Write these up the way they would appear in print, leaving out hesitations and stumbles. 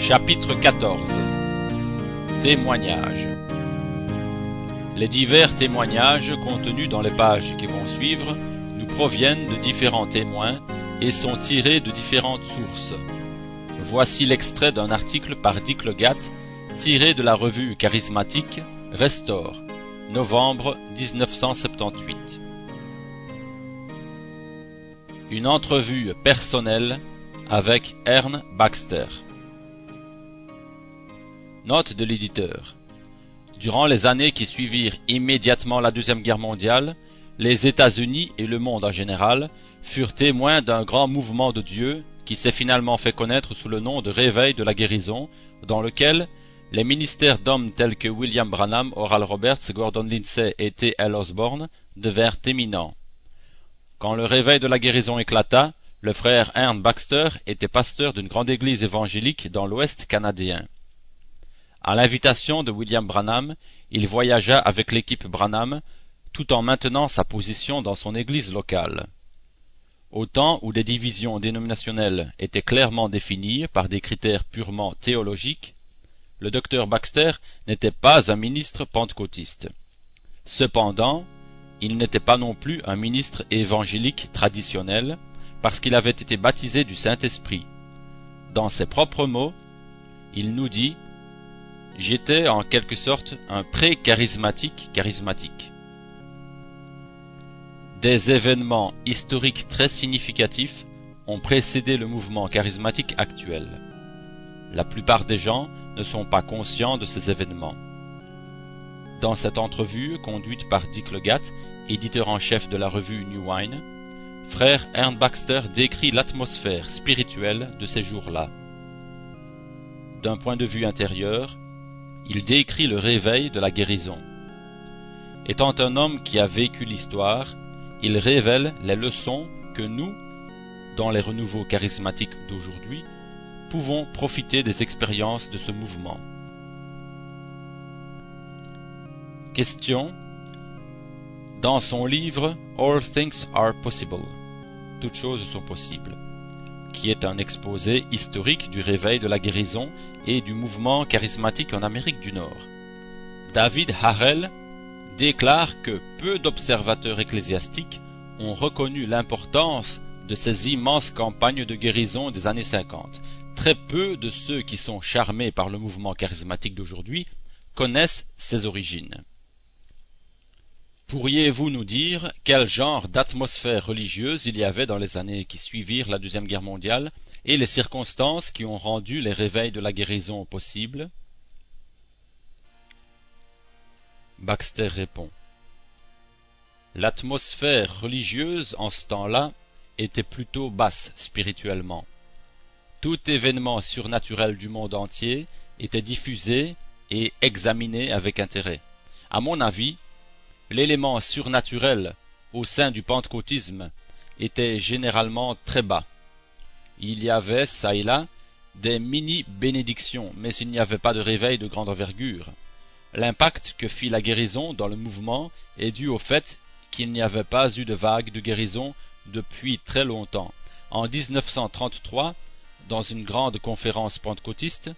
Chapitre 14. Témoignages. Les divers témoignages contenus dans les pages qui vont suivre nous proviennent de différents témoins et sont tirés de différentes sources. Voici l'extrait d'un article par Dick Legatt tiré de la revue charismatique Restore, novembre 1978. Une entrevue personnelle avec Ern Baxter. Note de l'éditeur. Durant les années qui suivirent immédiatement la Deuxième Guerre mondiale, les États-Unis et le monde en général furent témoins d'un grand mouvement de Dieu qui s'est finalement fait connaître sous le nom de Réveil de la guérison, dans lequel les ministères d'hommes tels que William Branham, Oral Roberts, Gordon Lindsay et T.L. Osborne devinrent éminents. Quand le Réveil de la guérison éclata, le frère Ern Baxter était pasteur d'une grande église évangélique dans l'Ouest canadien. À l'invitation de William Branham, il voyagea avec l'équipe Branham, tout en maintenant sa position dans son église locale. Au temps où des divisions dénominationnelles étaient clairement définies par des critères purement théologiques, le docteur Baxter n'était pas un ministre pentecôtiste. Cependant, il n'était pas non plus un ministre évangélique traditionnel, parce qu'il avait été baptisé du Saint-Esprit. Dans ses propres mots, il nous dit: « J'étais en quelque sorte un pré-charismatique charismatique. » Des événements historiques très significatifs ont précédé le mouvement charismatique actuel. La plupart des gens ne sont pas conscients de ces événements. Dans cette entrevue conduite par Dick Legatt, éditeur en chef de la revue New Wine, frère Ern Baxter décrit l'atmosphère spirituelle de ces jours-là. D'un point de vue intérieur, il décrit le réveil de la guérison. Étant un homme qui a vécu l'histoire, il révèle les leçons que nous, dans les renouveaux charismatiques d'aujourd'hui, pouvons profiter des expériences de ce mouvement. Question. Dans son livre « All Things Are Possible », toutes choses sont possibles, qui est un exposé historique du réveil de la guérison et du mouvement charismatique en Amérique du Nord, David Harrell déclare que peu d'observateurs ecclésiastiques ont reconnu l'importance de ces immenses campagnes de guérison des années 50. Très peu de ceux qui sont charmés par le mouvement charismatique d'aujourd'hui connaissent ses origines. Pourriez-vous nous dire quel genre d'atmosphère religieuse il y avait dans les années qui suivirent la Deuxième Guerre mondiale et les circonstances qui ont rendu les réveils de la guérison possibles? Baxter répond. L'atmosphère religieuse en ce temps-là était plutôt basse spirituellement. Tout événement surnaturel du monde entier était diffusé et examiné avec intérêt. À mon avis, l'élément surnaturel au sein du pentecôtisme était généralement très bas. Il y avait, çà et là, des mini-bénédictions, mais il n'y avait pas de réveil de grande envergure. L'impact que fit la guérison dans le mouvement est dû au fait qu'il n'y avait pas eu de vague de guérison depuis très longtemps. En 1933, dans une grande conférence pentecôtiste,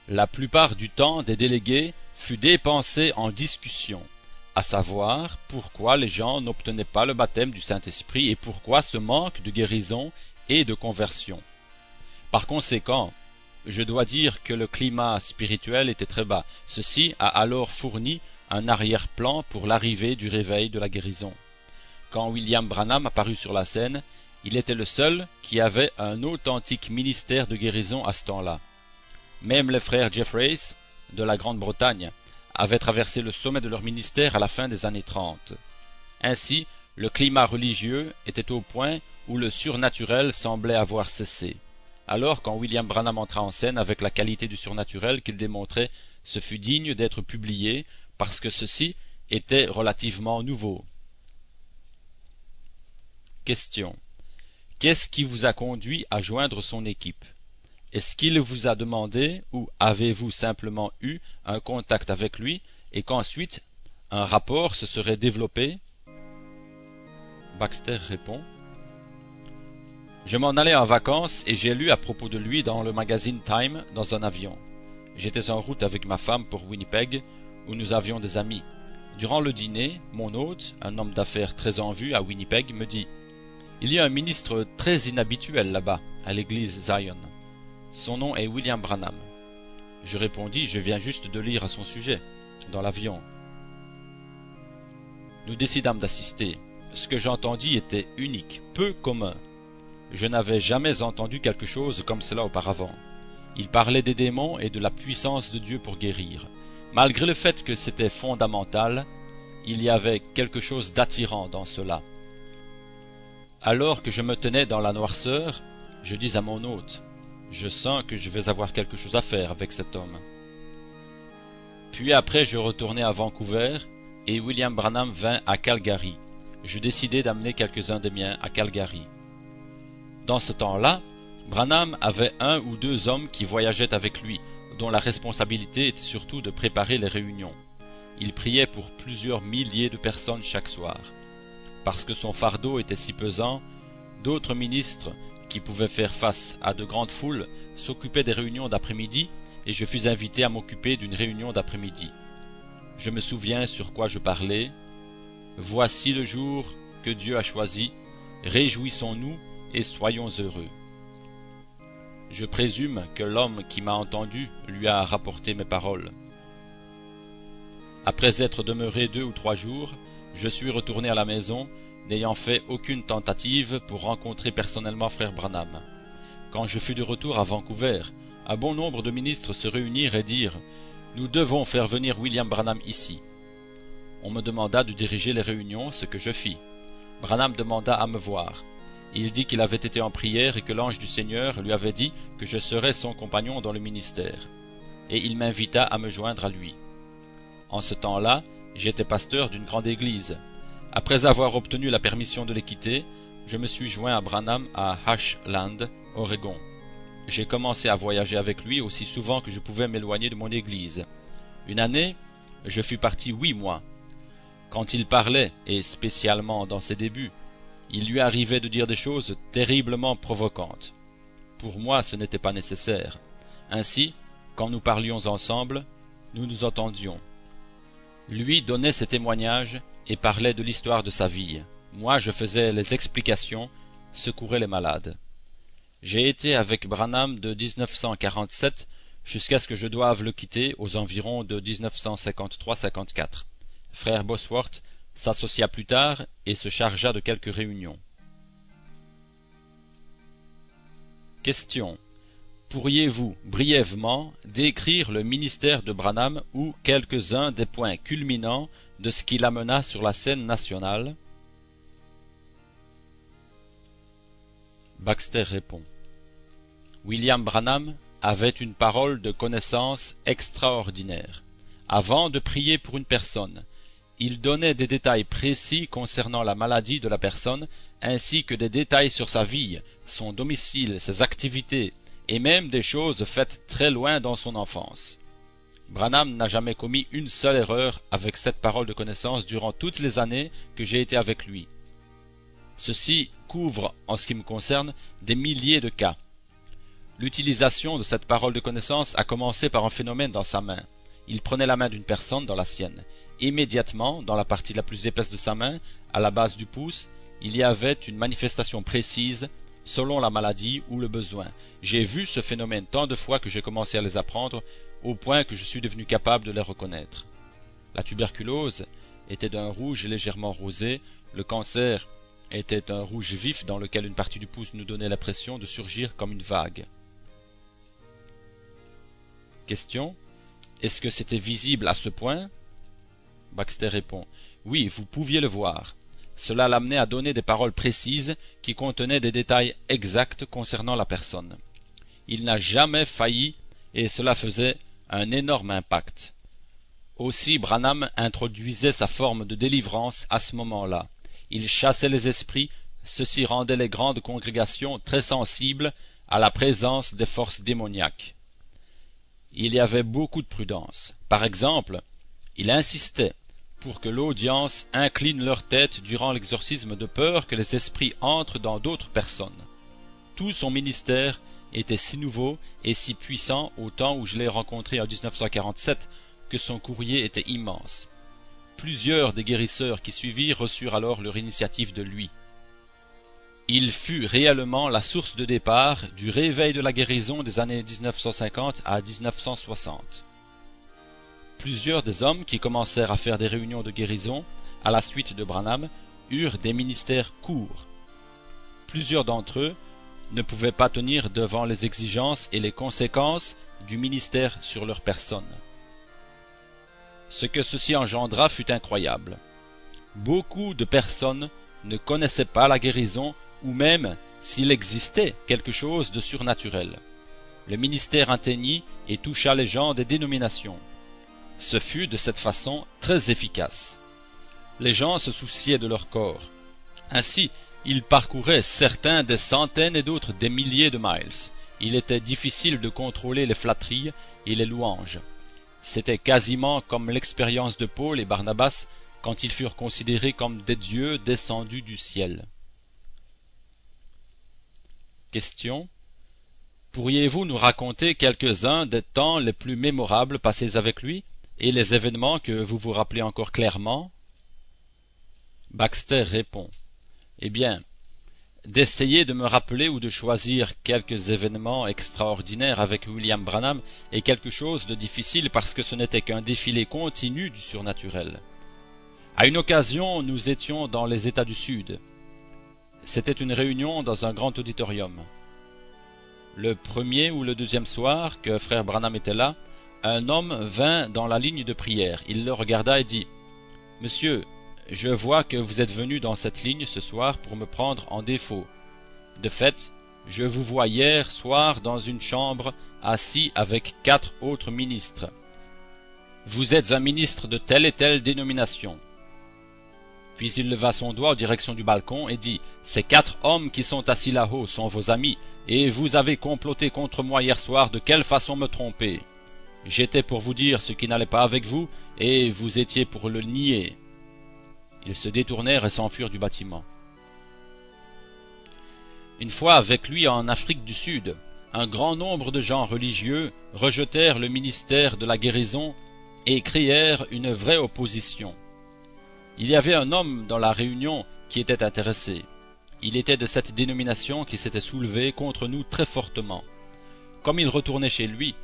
la plupart du temps des délégués fut dépensé en discussion, à savoir pourquoi les gens n'obtenaient pas le baptême du Saint-Esprit et pourquoi ce manque de guérison et de conversion. Par conséquent, je dois dire que le climat spirituel était très bas. Ceci a alors fourni un arrière-plan pour l'arrivée du réveil de la guérison. Quand William Branham apparut sur la scène, il était le seul qui avait un authentique ministère de guérison à ce temps-là. Même les frères Jeffreys, de la Grande-Bretagne, avaient traversé le sommet de leur ministère à la fin des années 30. Ainsi, le climat religieux était au point où le surnaturel semblait avoir cessé. Alors, quand William Branham entra en scène avec la qualité du surnaturel qu'il démontrait, ce fut digne d'être publié parce que ceci était relativement nouveau. Question. Qu'est-ce qui vous a conduit à joindre son équipe? Est-ce qu'il vous a demandé ou avez-vous simplement eu un contact avec lui et qu'ensuite un rapport se serait développé? Baxter répond. Je m'en allais en vacances et j'ai lu à propos de lui dans le magazine Time dans un avion. J'étais en route avec ma femme pour Winnipeg, où nous avions des amis. Durant le dîner, mon hôte, un homme d'affaires très en vue à Winnipeg, me dit « Il y a un ministre très inhabituel là-bas, à l'église Zion. Son nom est William Branham. » Je répondis « Je viens juste de lire à son sujet, dans l'avion. » Nous décidâmes d'assister. Ce que j'entendis était unique, peu commun. Je n'avais jamais entendu quelque chose comme cela auparavant. Il parlait des démons et de la puissance de Dieu pour guérir. Malgré le fait que c'était fondamental, il y avait quelque chose d'attirant dans cela. Alors que je me tenais dans la noirceur, je dis à mon hôte, « Je sens que je vais avoir quelque chose à faire avec cet homme. » Puis après je retournai à Vancouver et William Branham vint à Calgary. Je décidai d'amener quelques-uns des miens à Calgary. Dans ce temps-là, Branham avait 1 ou 2 hommes qui voyageaient avec lui, dont la responsabilité était surtout de préparer les réunions. Il priait pour plusieurs milliers de personnes chaque soir. Parce que son fardeau était si pesant, d'autres ministres qui pouvaient faire face à de grandes foules s'occupaient des réunions d'après-midi et je fus invité à m'occuper d'une réunion d'après-midi. Je me souviens sur quoi je parlais. « Voici le jour que Dieu a choisi, réjouissons-nous et soyons heureux. » Je présume que l'homme qui m'a entendu lui a rapporté mes paroles. Après être demeuré 2 ou 3 jours, je suis retourné à la maison, n'ayant fait aucune tentative pour rencontrer personnellement frère Branham. Quand je fus de retour à Vancouver, un bon nombre de ministres se réunirent et dirent « Nous devons faire venir William Branham ici. » On me demanda de diriger les réunions, ce que je fis. Branham demanda à me voir. Il dit qu'il avait été en prière et que l'ange du Seigneur lui avait dit que je serais son compagnon dans le ministère. Et il m'invita à me joindre à lui. En ce temps-là, j'étais pasteur d'une grande église. Après avoir obtenu la permission de les quitter, je me suis joint à Branham à Ashland, Oregon. J'ai commencé à voyager avec lui aussi souvent que je pouvais m'éloigner de mon église. Une année, je fus parti 8 mois. Quand il parlait, et spécialement dans ses débuts, il lui arrivait de dire des choses terriblement provocantes. Pour moi, ce n'était pas nécessaire. Ainsi, quand nous parlions ensemble, nous nous entendions. Lui donnait ses témoignages et parlait de l'histoire de sa vie. Moi, je faisais les explications, secourais les malades. J'ai été avec Branham de 1947 jusqu'à ce que je doive le quitter aux environs de 1953-54. Frère Bosworth s'associa plus tard et se chargea de quelques réunions. Question. Pourriez-vous brièvement décrire le ministère de Branham ou quelques-uns des points culminants de ce qui l'amena sur la scène nationale? Baxter répond. William Branham avait une parole de connaissance extraordinaire. Avant de prier pour une personne, il donnait des détails précis concernant la maladie de la personne, ainsi que des détails sur sa vie, son domicile, ses activités, et même des choses faites très loin dans son enfance. Branham n'a jamais commis une seule erreur avec cette parole de connaissance durant toutes les années que j'ai été avec lui. Ceci couvre, en ce qui me concerne, des milliers de cas. L'utilisation de cette parole de connaissance a commencé par un phénomène dans sa main. Il prenait la main d'une personne dans la sienne. Immédiatement, dans la partie la plus épaisse de sa main, à la base du pouce, il y avait une manifestation précise, selon la maladie ou le besoin. J'ai vu ce phénomène tant de fois que j'ai commencé à les apprendre, au point que je suis devenu capable de les reconnaître. La tuberculose était d'un rouge légèrement rosé, le cancer était un rouge vif dans lequel une partie du pouce nous donnait l'impression de surgir comme une vague. Question. Est-ce que c'était visible à ce point? Baxter répond. Oui, vous pouviez le voir. Cela l'amenait à donner des paroles précises qui contenaient des détails exacts concernant la personne. Il n'a jamais failli et cela faisait un énorme impact. Aussi Branham introduisait sa forme de délivrance à ce moment-là. Il chassait les esprits, ceci rendait les grandes congrégations très sensibles à la présence des forces démoniaques. Il y avait beaucoup de prudence. Par exemple, il insistait pour que l'audience incline leur tête durant l'exorcisme de peur que les esprits entrent dans d'autres personnes. tout son ministère était si nouveau et si puissant au temps où je l'ai rencontré en 1947 que son courrier était immense. Plusieurs des guérisseurs qui suivirent reçurent alors leur initiative de lui. Il fut réellement la source de départ du réveil de la guérison des années 1950 à 1960. Plusieurs des hommes qui commencèrent à faire des réunions de guérison à la suite de Branham eurent des ministères courts. Plusieurs d'entre eux ne pouvaient pas tenir devant les exigences et les conséquences du ministère sur leur personne. Ce que ceci engendra fut incroyable. Beaucoup de personnes ne connaissaient pas la guérison ou même s'il existait quelque chose de surnaturel. Le ministère atteignit et toucha les gens des dénominations. Ce fut de cette façon très efficace. Les gens se souciaient de leur corps. Ainsi, ils parcouraient certains des centaines et d'autres des milliers de miles. Il était difficile de contrôler les flatteries et les louanges. C'était quasiment comme l'expérience de Paul et Barnabas quand ils furent considérés comme des dieux descendus du ciel. Question. Pourriez-vous nous raconter quelques-uns des temps les plus mémorables passés avec lui et les événements que vous vous rappelez encore clairement? Baxter répond. Eh bien, d'essayer de me rappeler ou de choisir quelques événements extraordinaires avec William Branham est quelque chose de difficile parce que ce n'était qu'un défilé continu du surnaturel. À une occasion, nous étions dans les États du Sud. C'était une réunion dans un grand auditorium. Le premier ou le deuxième soir que frère Branham était là, un homme vint dans la ligne de prière. Il le regarda et dit « Monsieur, je vois que vous êtes venu dans cette ligne ce soir pour me prendre en défaut. De fait, je vous vois hier soir dans une chambre assis avec 4 autres ministres. Vous êtes un ministre de telle et telle dénomination. » Puis il leva son doigt en direction du balcon et dit « Ces 4 hommes qui sont assis là-haut sont vos amis, et vous avez comploté contre moi hier soir de quelle façon me tromper. J'étais pour vous dire ce qui n'allait pas avec vous, et vous étiez pour le nier. » Ils se détournèrent et s'enfuirent du bâtiment. Une fois avec lui en Afrique du Sud, un grand nombre de gens religieux rejetèrent le ministère de la guérison et créèrent une vraie opposition. Il y avait un homme dans la réunion qui était intéressé. Il était de cette dénomination qui s'était soulevé contre nous très fortement. Comme il retournait chez lui,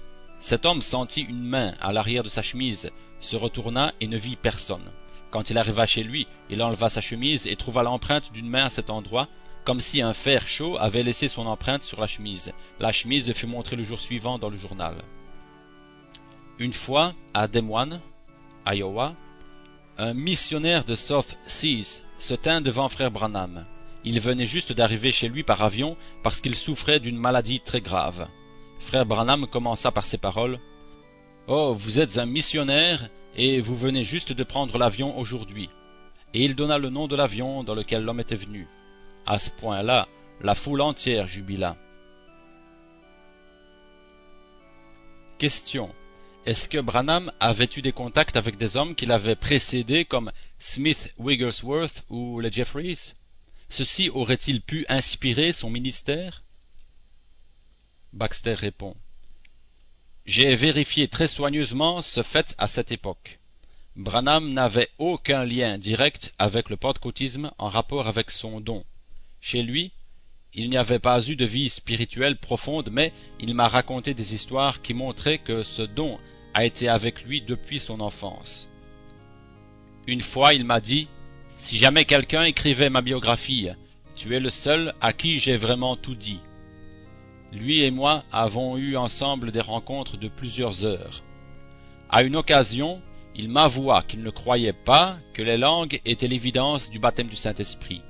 cet homme sentit une main à l'arrière de sa chemise, se retourna et ne vit personne. Quand il arriva chez lui, il enleva sa chemise et trouva l'empreinte d'une main à cet endroit, comme si un fer chaud avait laissé son empreinte sur la chemise. La chemise fut montrée le jour suivant dans le journal. Une fois, à Des Moines, Iowa, un missionnaire de South Seas se tint devant frère Branham. Il venait juste d'arriver chez lui par avion parce qu'il souffrait d'une maladie très grave. Frère Branham commença par ces paroles. « Oh, vous êtes un missionnaire et vous venez juste de prendre l'avion aujourd'hui. » Et il donna le nom de l'avion dans lequel l'homme était venu. À ce point-là, la foule entière jubila. Question. Est-ce que Branham avait eu des contacts avec des hommes qui l'avaient précédé comme Smith Wigglesworth ou les Jeffreys? Ceci aurait-il pu inspirer son ministère? Baxter répond. J'ai vérifié très soigneusement ce fait à cette époque. Branham n'avait aucun lien direct avec le pentecôtisme en rapport avec son don. Chez lui, il n'y avait pas eu de vie spirituelle profonde, mais il m'a raconté des histoires qui montraient que ce don a été avec lui depuis son enfance. Une fois, il m'a dit « Si jamais quelqu'un écrivait ma biographie, tu es le seul à qui j'ai vraiment tout dit. » Lui et moi avons eu ensemble des rencontres de plusieurs heures. À une occasion, il m'avoua qu'il ne croyait pas que les langues étaient l'évidence du baptême du Saint-Esprit.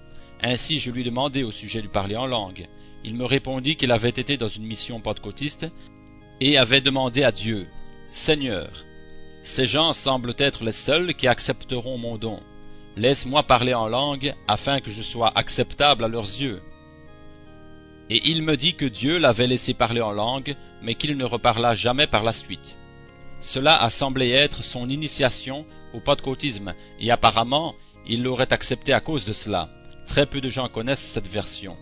Ainsi, je lui demandai au sujet du parler en langue. Il me répondit qu'il avait été dans une mission pentecôtiste et avait demandé à Dieu « Seigneur, ces gens semblent être les seuls qui accepteront mon don. Laisse-moi parler en langue afin que je sois acceptable à leurs yeux. » Et il me dit que Dieu l'avait laissé parler en langue, mais qu'il ne reparla jamais par la suite. Cela a semblé être son initiation au pentecôtisme, et apparemment, il l'aurait accepté à cause de cela. Très peu de gens connaissent cette version.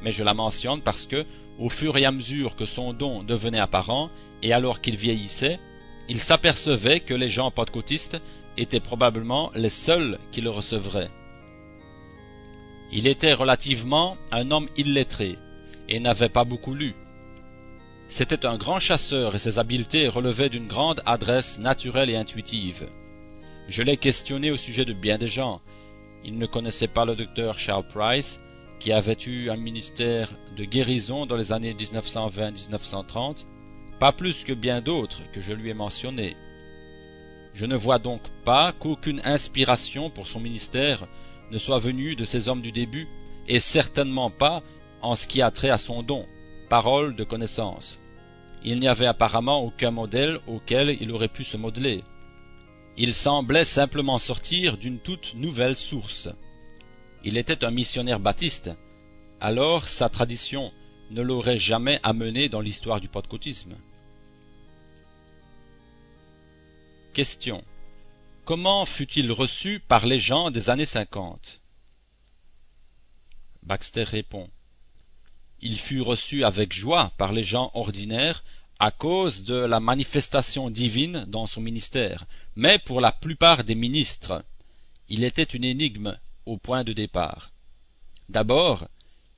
mais je la mentionne parce que, au fur et à mesure que son don devenait apparent, et alors qu'il vieillissait, il s'apercevait que les gens pentecôtistes étaient probablement les seuls qui le recevraient. Il était relativement un homme illettré, et n'avait pas beaucoup lu. C'était un grand chasseur et ses habiletés relevaient d'une grande adresse naturelle et intuitive. Je l'ai questionné au sujet de bien des gens. Il ne connaissait pas le docteur Charles Price, qui avait eu un ministère de guérison dans les années 1920-1930, pas plus que bien d'autres que je lui ai mentionnés. Je ne vois donc pas qu'aucune inspiration pour son ministère ne soit venue de ces hommes du début, et certainement pas en ce qui a trait à son don, parole de connaissance. Il n'y avait apparemment aucun modèle auquel il aurait pu se modeler. Il semblait simplement sortir d'une toute nouvelle source. Il était un missionnaire baptiste, alors sa tradition ne l'aurait jamais amené dans l'histoire du pentecôtisme. Question. Comment fut-il reçu par les gens des années 50? Baxter répond. Il fut reçu avec joie par les gens ordinaires à cause de la manifestation divine dans son ministère, mais pour la plupart des ministres, il était une énigme au point de départ. D'abord,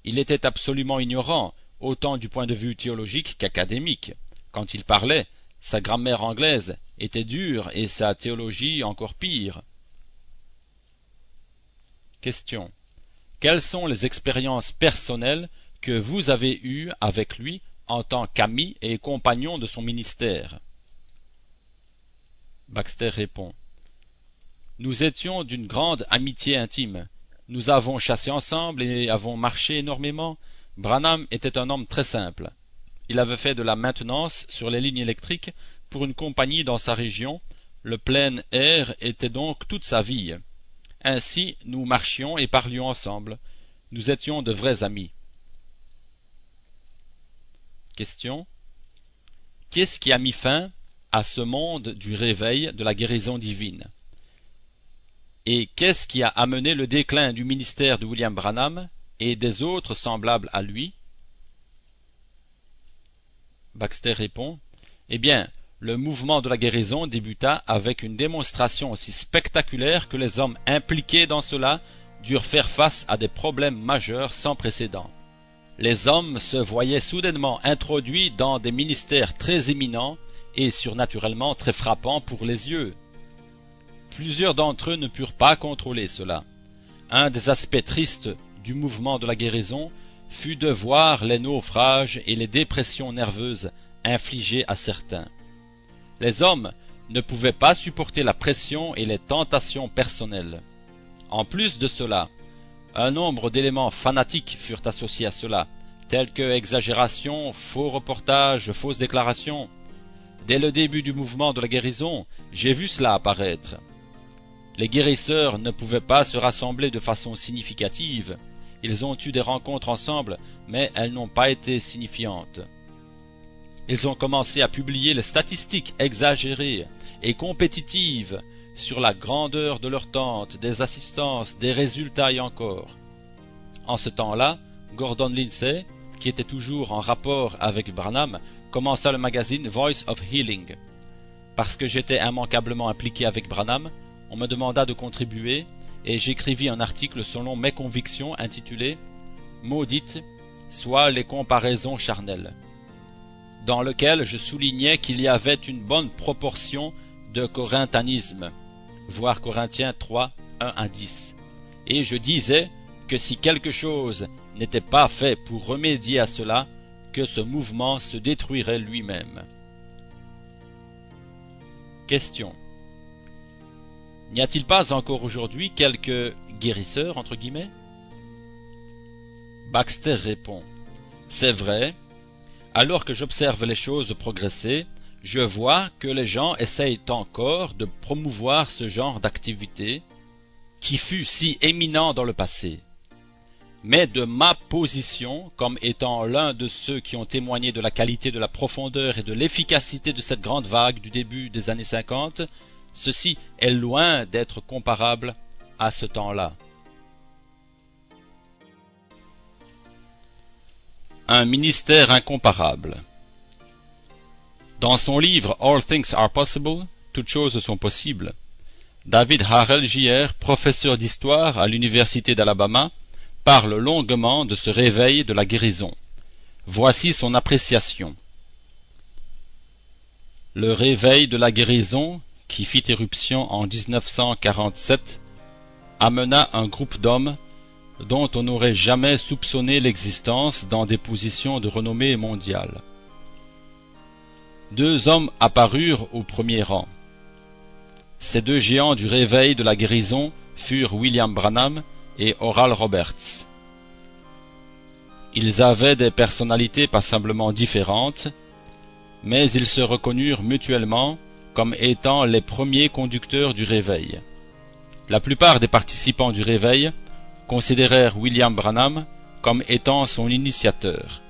il était absolument ignorant, autant du point de vue théologique qu'académique. Quand il parlait, sa grammaire anglaise était dure et sa théologie encore pire. Question. Quelles sont les expériences personnelles que vous avez eues avec lui en tant qu'ami et compagnon de son ministère? Baxter répond. Nous étions d'une grande amitié intime. Nous avons chassé ensemble et avons marché énormément. Branham était un homme très simple. Il avait fait de la maintenance sur les lignes électriques pour une compagnie dans sa région. Le plein air était donc toute sa vie. Ainsi, nous marchions et parlions ensemble. Nous étions de vrais amis. Question. Qu'est-ce qui a mis fin à ce monde du réveil de la guérison divine? Et qu'est-ce qui a amené le déclin du ministère de William Branham et des autres semblables à lui? Baxter répond. Eh bien, le mouvement de la guérison débuta avec une démonstration aussi spectaculaire que les hommes impliqués dans cela durent faire face à des problèmes majeurs sans précédent. Les hommes se voyaient soudainement introduits dans des ministères très éminents et surnaturellement très frappants pour les yeux. Plusieurs d'entre eux ne purent pas contrôler cela. Un des aspects tristes du mouvement de la guérison fut de voir les naufrages et les dépressions nerveuses infligées à certains. Les hommes ne pouvaient pas supporter la pression et les tentations personnelles. En plus de cela, un nombre d'éléments fanatiques furent associés à cela, tels que exagération, faux reportages, fausses déclarations. Dès le début du mouvement de la guérison, j'ai vu cela apparaître. Les guérisseurs ne pouvaient pas se rassembler de façon significative. Ils ont eu des rencontres ensemble, mais elles n'ont pas été signifiantes. Ils ont commencé à publier les statistiques exagérées et compétitives sur la grandeur de leur tente, des assistances, des résultats et encore. En ce temps-là, Gordon Lindsay, qui était toujours en rapport avec Branham, commença le magazine Voice of Healing. Parce que j'étais immanquablement impliqué avec Branham, on me demanda de contribuer et j'écrivis un article selon mes convictions intitulé « Maudites soient les comparaisons charnelles », dans lequel je soulignais qu'il y avait une bonne proportion de corinthianisme, voir Corinthiens 3, 1 à 10. Et je disais que si quelque chose n'était pas fait pour remédier à cela, que ce mouvement se détruirait lui-même. Question. N'y a-t-il pas encore aujourd'hui quelques guérisseurs, entre guillemets? Baxter répond. C'est vrai. Alors que j'observe les choses progresser, je vois que les gens essayent encore de promouvoir ce genre d'activité qui fut si éminent dans le passé. Mais de ma position, comme étant l'un de ceux qui ont témoigné de la qualité, de la profondeur et de l'efficacité de cette grande vague du début des années 50, ceci est loin d'être comparable à ce temps-là. Un ministère incomparable. Dans son livre All Things Are Possible, toutes choses sont possibles, David Harrell Jr., professeur d'histoire à l'université d'Alabama, parle longuement de ce réveil de la guérison. Voici son appréciation. Le réveil de la guérison, qui fit éruption en 1947, amena un groupe d'hommes dont on n'aurait jamais soupçonné l'existence dans des positions de renommée mondiale. Deux hommes apparurent au premier rang. Ces deux géants du réveil de la guérison furent William Branham et Oral Roberts. Ils avaient des personnalités passablement différentes, mais ils se reconnurent mutuellement comme étant les premiers conducteurs du réveil. La plupart des participants du réveil considérèrent William Branham comme étant son initiateur.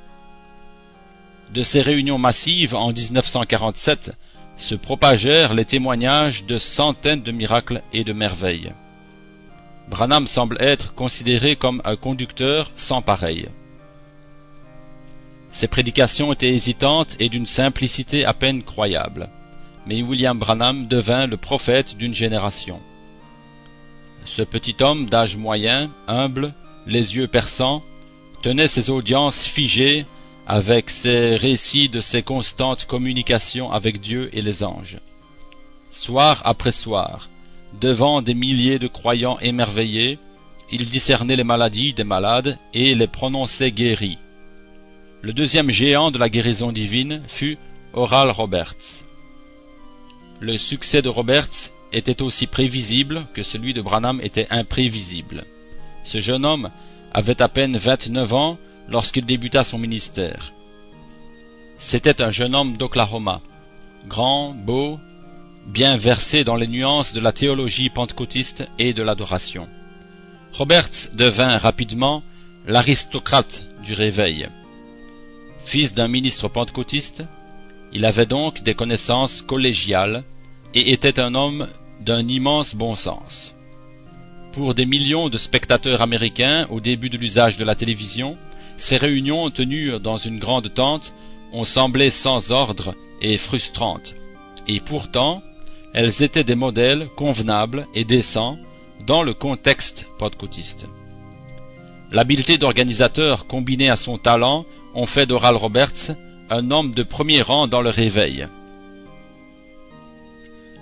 De ces réunions massives en 1947 se propagèrent les témoignages de centaines de miracles et de merveilles. Branham semble être considéré comme un conducteur sans pareil. Ses prédications étaient hésitantes et d'une simplicité à peine croyable, mais William Branham devint le prophète d'une génération. Ce petit homme d'âge moyen, humble, les yeux perçants, tenait ses audiences figées avec ses récits de ses constantes communications avec Dieu et les anges. Soir après soir, devant des milliers de croyants émerveillés, il discernait les maladies des malades et les prononçait guéris. Le deuxième géant de la guérison divine fut Oral Roberts. Le succès de Roberts était aussi prévisible que celui de Branham était imprévisible. Ce jeune homme avait à peine 29 ans lorsqu'il débuta son ministère. C'était un jeune homme d'Oklahoma, grand, beau, bien versé dans les nuances de la théologie pentecôtiste et de l'adoration. Roberts devint rapidement l'aristocrate du réveil. Fils d'un ministre pentecôtiste, il avait donc des connaissances collégiales et était un homme d'un immense bon sens. Pour des millions de spectateurs américains au début de l'usage de la télévision, ces réunions tenues dans une grande tente ont semblé sans ordre et frustrantes, et pourtant elles étaient des modèles convenables et décents dans le contexte pentecôtiste. L'habileté d'organisateur combinée à son talent ont fait d'Oral Roberts un homme de premier rang dans le réveil.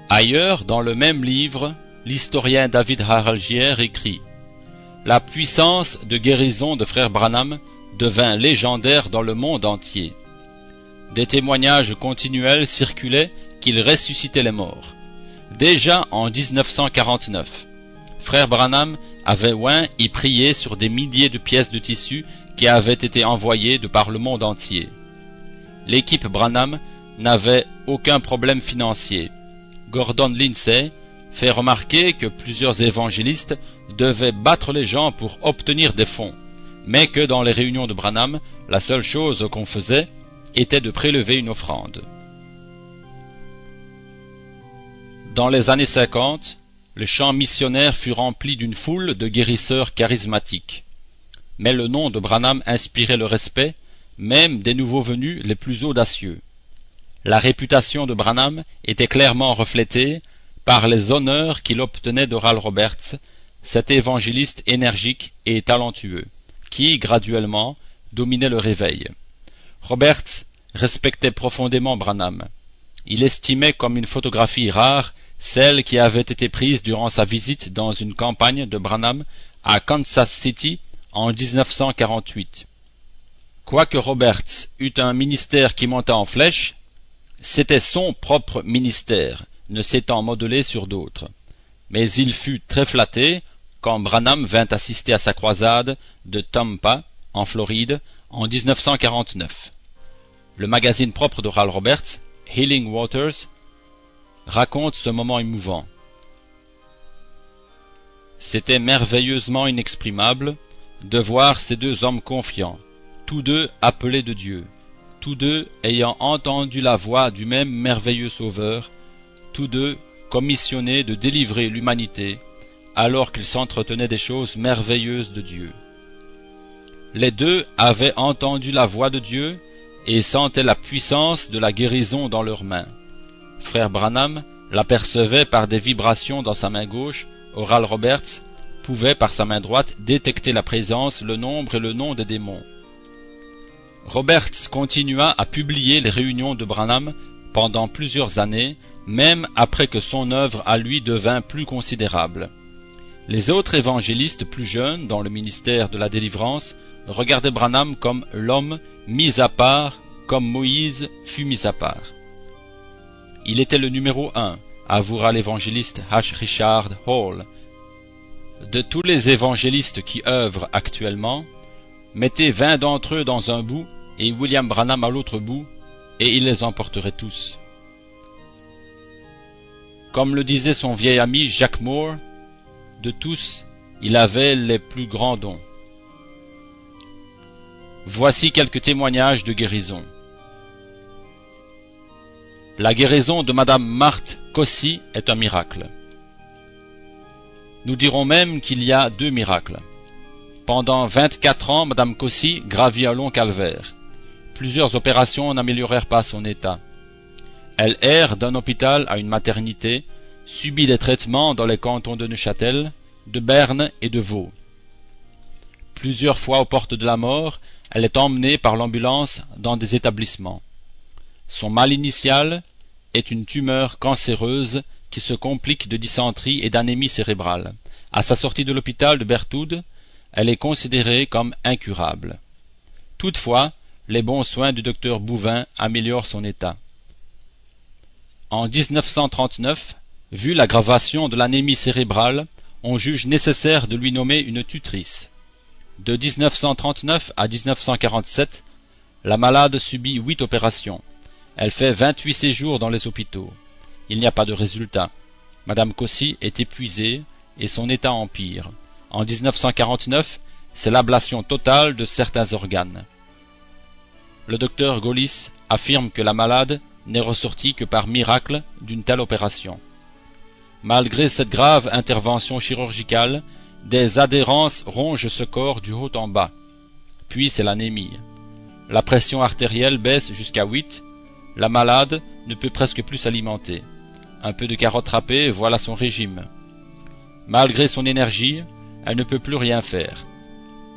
Ailleurs, dans le même livre, l'historien David Harrell Jr. écrit « La puissance de guérison de frère Branham devint légendaire dans le monde entier. Des témoignages continuels circulaient qu'il ressuscitait les morts. Déjà en 1949, frère Branham avait oint y prié sur des milliers de pièces de tissu qui avaient été envoyées de par le monde entier. L'équipe Branham n'avait aucun problème financier. Gordon Lindsay fait remarquer que plusieurs évangélistes devaient battre les gens pour obtenir des fonds, mais que dans les réunions de Branham, la seule chose qu'on faisait était de prélever une offrande. Dans les années 50, le champ missionnaire fut rempli d'une foule de guérisseurs charismatiques. Mais le nom de Branham inspirait le respect, même des nouveaux venus les plus audacieux. La réputation de Branham était clairement reflétée par les honneurs qu'il obtenait d'Oral Roberts, cet évangéliste énergique et talentueux, qui, graduellement, dominait le réveil. Roberts respectait profondément Branham. Il estimait comme une photographie rare celle qui avait été prise durant sa visite dans une campagne de Branham à Kansas City en 1948. Quoique Roberts eût un ministère qui monta en flèche, c'était son propre ministère, ne s'étant modelé sur d'autres. Mais il fut très flatté quand Branham vint assister à sa croisade de Tampa, en Floride, en 1949. Le magazine propre d'Oral Roberts, Healing Waters, raconte ce moment émouvant. C'était merveilleusement inexprimable de voir ces deux hommes confiants, tous deux appelés de Dieu, tous deux ayant entendu la voix du même merveilleux Sauveur, tous deux commissionnés de délivrer l'humanité, alors qu'ils s'entretenaient des choses merveilleuses de Dieu. Les deux avaient entendu la voix de Dieu et sentaient la puissance de la guérison dans leurs mains. Frère Branham l'apercevait par des vibrations dans sa main gauche. Oral Roberts pouvait par sa main droite détecter la présence, le nombre et le nom des démons. Roberts continua à publier les réunions de Branham pendant plusieurs années, même après que son œuvre à lui devint plus considérable. Les autres évangélistes plus jeunes dans le ministère de la délivrance regardaient Branham comme l'homme mis à part, comme Moïse fut mis à part. Il était le numéro 1, avouera l'évangéliste H. Richard Hall. De tous les évangélistes qui œuvrent actuellement, mettez 20 d'entre eux dans un bout et William Branham à l'autre bout, et il les emporterait tous. Comme le disait son vieil ami Jack Moore, de tous, il avait les plus grands dons. Voici quelques témoignages de guérison. La guérison de Madame Marthe Cossy est un miracle. Nous dirons même qu'il y a 2 miracles. Pendant 24 ans, Madame Cossy gravit un long calvaire. Plusieurs opérations n'améliorèrent pas son état. Elle erre d'un hôpital à une maternité, subit des traitements dans les cantons de Neuchâtel, de Berne et de Vaud. Plusieurs fois aux portes de la mort, elle est emmenée par l'ambulance dans des établissements. Son mal initial est une tumeur cancéreuse qui se complique de dysenterie et d'anémie cérébrale. À sa sortie de l'hôpital de Berthoud, elle est considérée comme incurable. Toutefois, les bons soins du docteur Bouvin améliorent son état. En 1939, vu l'aggravation de l'anémie cérébrale, on juge nécessaire de lui nommer une tutrice. De 1939 à 1947, la malade subit 8 opérations. Elle fait 28 séjours dans les hôpitaux. Il n'y a pas de résultat. Madame Cossy est épuisée et son état empire. En 1949, c'est l'ablation totale de certains organes. Le docteur Gollis affirme que la malade n'est ressortie que par miracle d'une telle opération. Malgré cette grave intervention chirurgicale, des adhérences rongent ce corps du haut en bas. Puis c'est l'anémie. La pression artérielle baisse jusqu'à 8. La malade ne peut presque plus s'alimenter. Un peu de carottes râpées, voilà son régime. Malgré son énergie, elle ne peut plus rien faire.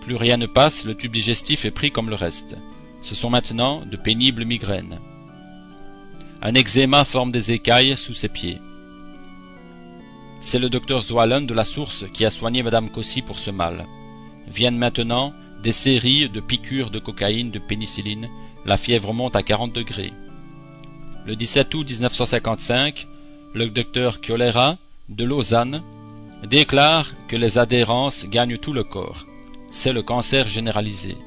Plus rien ne passe, le tube digestif est pris comme le reste. Ce sont maintenant de pénibles migraines. Un eczéma forme des écailles sous ses pieds. C'est le docteur Zoalen de la Source qui a soigné Madame Cossy pour ce mal. Viennent maintenant des séries de piqûres de cocaïne, de pénicilline. La fièvre monte à 40 degrés. Le 17 août 1955, le docteur Chiolera de Lausanne déclare que les adhérences gagnent tout le corps. C'est le cancer généralisé.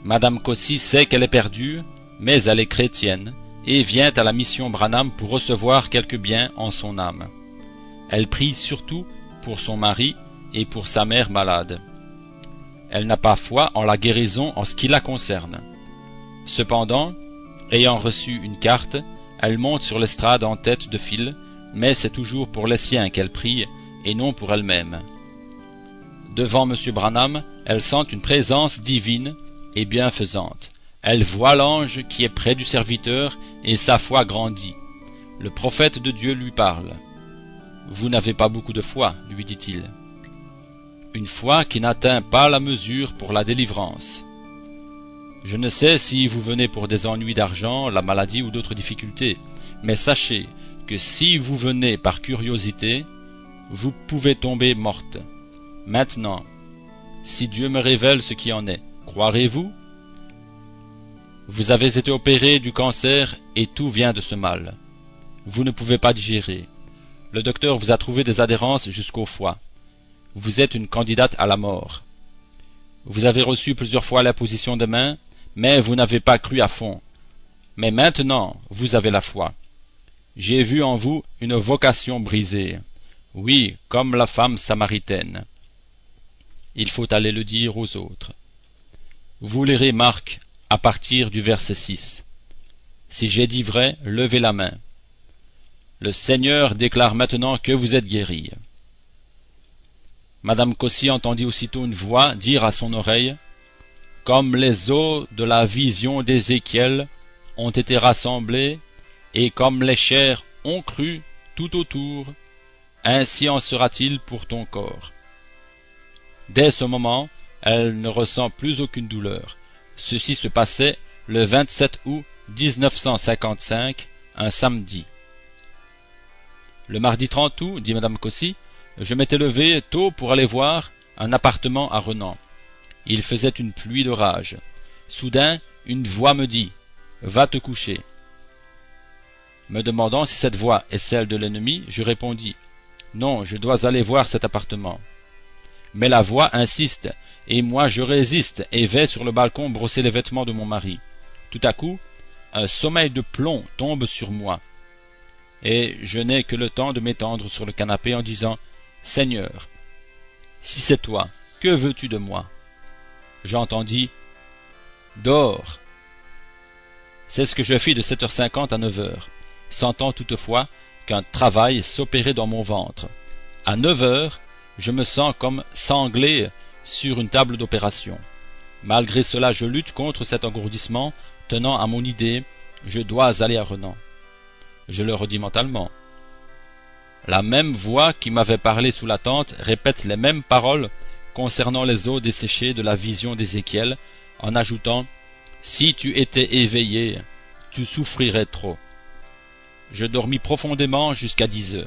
Madame Cossy sait qu'elle est perdue, mais elle est chrétienne et vient à la mission Branham pour recevoir quelque bien en son âme. Elle prie surtout pour son mari et pour sa mère malade. Elle n'a pas foi en la guérison en ce qui la concerne. Cependant, ayant reçu une carte, elle monte sur l'estrade en tête de file, mais c'est toujours pour les siens qu'elle prie et non pour elle-même. Devant M. Branham, elle sent une présence divine et bienfaisante. Elle voit l'ange qui est près du serviteur et sa foi grandit. Le prophète de Dieu lui parle. « Vous n'avez pas beaucoup de foi, lui dit-il. Une foi qui n'atteint pas la mesure pour la délivrance. Je ne sais si vous venez pour des ennuis d'argent, la maladie ou d'autres difficultés, mais sachez que si vous venez par curiosité, vous pouvez tomber morte. Maintenant, si Dieu me révèle ce qui en est, croirez-vous? Vous avez été opéré du cancer et tout vient de ce mal. Vous ne pouvez pas digérer. Le docteur vous a trouvé des adhérences jusqu'au foie. Vous êtes une candidate à la mort. Vous avez reçu plusieurs fois l'imposition des mains, mais vous n'avez pas cru à fond. Mais maintenant, vous avez la foi. J'ai vu en vous une vocation brisée. Oui, comme la femme samaritaine. Il faut aller le dire aux autres. Vous lirez Marc à partir du verset 6. Si j'ai dit vrai, levez la main. Le Seigneur déclare maintenant que vous êtes guéris. Madame Cossy entendit aussitôt une voix dire à son oreille: « Comme les eaux de la vision d'Ézéchiel ont été rassemblées, et comme les chairs ont cru tout autour, ainsi en sera-t-il pour ton corps. » Dès ce moment, elle ne ressent plus aucune douleur. Ceci se passait le 27 août 1955, un samedi. Le mardi 30 août, dit Madame Cossy, je m'étais levé tôt pour aller voir un appartement à Renan. Il faisait une pluie d'orage. Soudain, une voix me dit: « Va te coucher. » Me demandant si cette voix est celle de l'ennemi, je répondis: « Non, je dois aller voir cet appartement. » Mais la voix insiste, et moi je résiste et vais sur le balcon brosser les vêtements de mon mari. Tout à coup, un sommeil de plomb tombe sur moi, et je n'ai que le temps de m'étendre sur le canapé en disant: « Seigneur, si c'est toi, que veux-tu de moi ?» J'entendis: « Dors. » C'est ce que je fis de 7h50 à 9h, sentant toutefois qu'un travail s'opérait dans mon ventre. À 9h, je me sens comme sanglé sur une table d'opération. Malgré cela, je lutte contre cet engourdissement, tenant à mon idée: je dois aller à Renan. Je le redis mentalement. La même voix qui m'avait parlé sous la tente répète les mêmes paroles concernant les eaux desséchées de la vision d'Ézéchiel, en ajoutant: « Si tu étais éveillé, tu souffrirais trop. » Je dormis profondément jusqu'à 10h.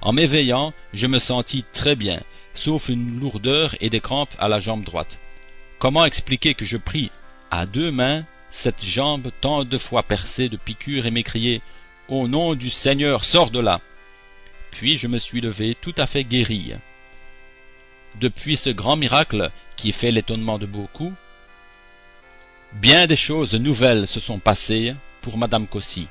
En m'éveillant, je me sentis très bien, sauf une lourdeur et des crampes à la jambe droite. Comment expliquer que je pris à 2 mains cette jambe tant de fois percée de piqûres et m'écriai: « Au nom du Seigneur, sors de là !» Puis je me suis levé tout à fait guéri. Depuis ce grand miracle qui fait l'étonnement de beaucoup, bien des choses nouvelles se sont passées pour Madame Cossy.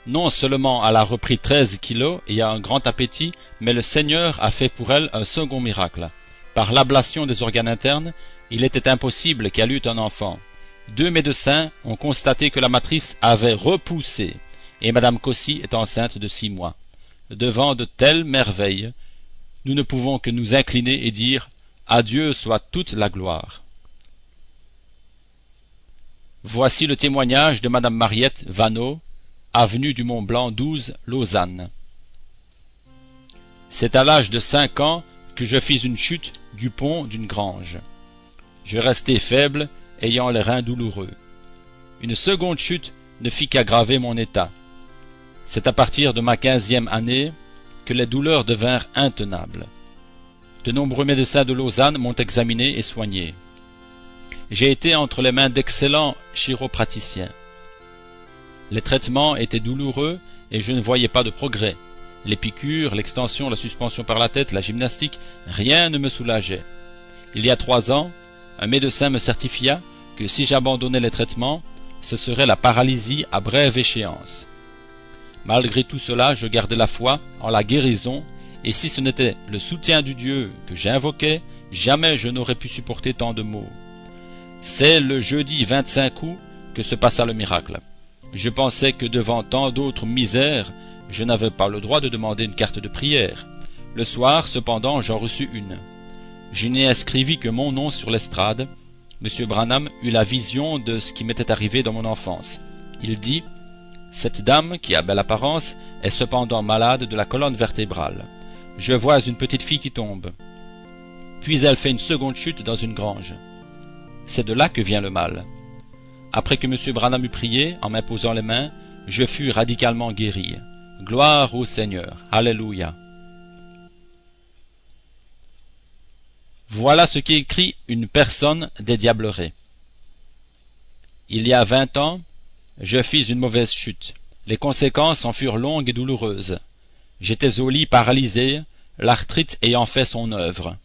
Non seulement elle a repris 13 kilos et a un grand appétit, mais le Seigneur a fait pour elle un second miracle. Par l'ablation des organes internes, il était impossible qu'elle eût un enfant. 2 médecins ont constaté que la matrice avait repoussé, et Madame Cossy est enceinte de 6 mois. Devant de telles merveilles, nous ne pouvons que nous incliner et dire: à Dieu soit toute la gloire. Voici le témoignage de Madame Mariette Vanneau, avenue du Mont Blanc 12, Lausanne. C'est à l'âge de 5 ans que je fis une chute du pont d'une grange. Je restai faible, ayant les reins douloureux. Une seconde chute ne fit qu'aggraver mon état. C'est à partir de ma 15e année que les douleurs devinrent intenables. De nombreux médecins de Lausanne m'ont examiné et soigné. J'ai été entre les mains d'excellents chiropraticiens. Les traitements étaient douloureux et je ne voyais pas de progrès. Les piqûres, l'extension, la suspension par la tête, la gymnastique, rien ne me soulageait. Il y a 3 ans, un médecin me certifia que si j'abandonnais les traitements, ce serait la paralysie à brève échéance. Malgré tout cela, je gardais la foi en la guérison, et si ce n'était le soutien du Dieu que j'invoquais, jamais je n'aurais pu supporter tant de maux. C'est le jeudi 25 août que se passa le miracle. Je pensais que devant tant d'autres misères, je n'avais pas le droit de demander une carte de prière. Le soir, cependant, j'en reçus une. Je n'y inscrivis que mon nom sur l'estrade. M. Branham eut la vision de ce qui m'était arrivé dans mon enfance. Il dit: « Cette dame, qui a belle apparence, est cependant malade de la colonne vertébrale. Je vois une petite fille qui tombe. Puis elle fait une seconde chute dans une grange. C'est de là que vient le mal. » Après que M. Branham eut prié, en m'imposant les mains, je fus radicalement guéri. Gloire au Seigneur. Alléluia. Voilà ce qu'écrit une personne des Diablerets. Il y a 20 ans, je fis une mauvaise chute. Les conséquences en furent longues et douloureuses. J'étais au lit paralysé, l'arthrite ayant fait son œuvre.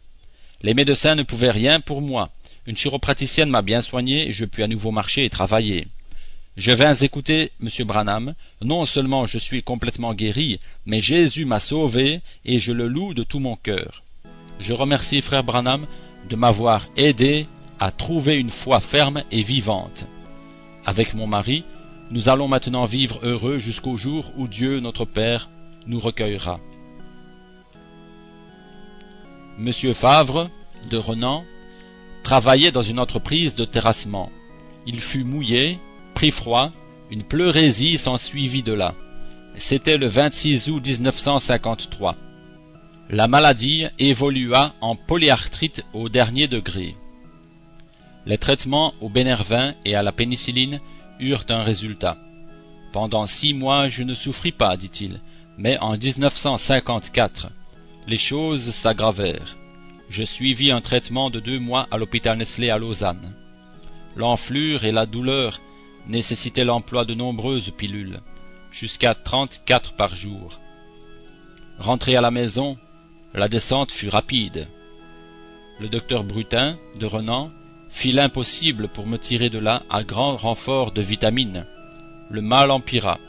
Les médecins ne pouvaient rien pour moi. Une chiropraticienne m'a bien soigné et je pus à nouveau marcher et travailler. Je vins écouter M. Branham. Non seulement je suis complètement guéri, mais Jésus m'a sauvé et je le loue de tout mon cœur. Je remercie frère Branham de m'avoir aidé à trouver une foi ferme et vivante. Avec mon mari, nous allons maintenant vivre heureux jusqu'au jour où Dieu notre Père nous recueillera. Monsieur Favre, de Renan, travaillait dans une entreprise de terrassement. Il fut mouillé, prit froid, une pleurésie s'ensuivit de là. C'était le 26 août 1953. La maladie évolua en polyarthrite au dernier degré. Les traitements au Bénervin et à la pénicilline eurent un résultat. Pendant 6 mois, je ne souffris pas, dit-il, mais en 1954, les choses s'aggravèrent. Je suivis un traitement de 2 mois à l'hôpital Nestlé à Lausanne. L'enflure et la douleur nécessitaient l'emploi de nombreuses pilules, jusqu'à 34 par jour. Rentré à la maison, la descente fut rapide. Le docteur Brutin, de Renan, fit l'impossible pour me tirer de là à grand renfort de vitamines. Le mal empira.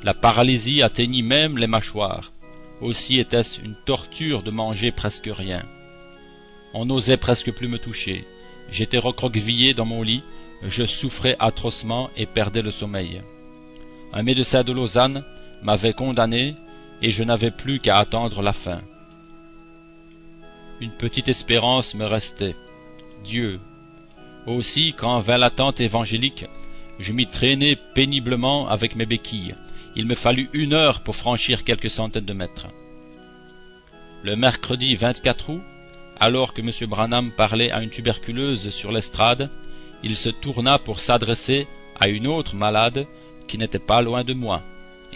La paralysie atteignit même les mâchoires. Aussi était-ce une torture de manger presque rien. On n'osait presque plus me toucher. J'étais recroquevillé dans mon lit, je souffrais atrocement et perdais le sommeil. Un médecin de Lausanne m'avait condamné et je n'avais plus qu'à attendre la fin. Une petite espérance me restait. Dieu. Aussi, quand vint l'attente évangélique, je m'y traînai péniblement avec mes béquilles. Il me fallut 1 heure pour franchir quelques centaines de mètres. Le mercredi 24 août, alors que M. Branham parlait à une tuberculeuse sur l'estrade, il se tourna pour s'adresser à une autre malade qui n'était pas loin de moi.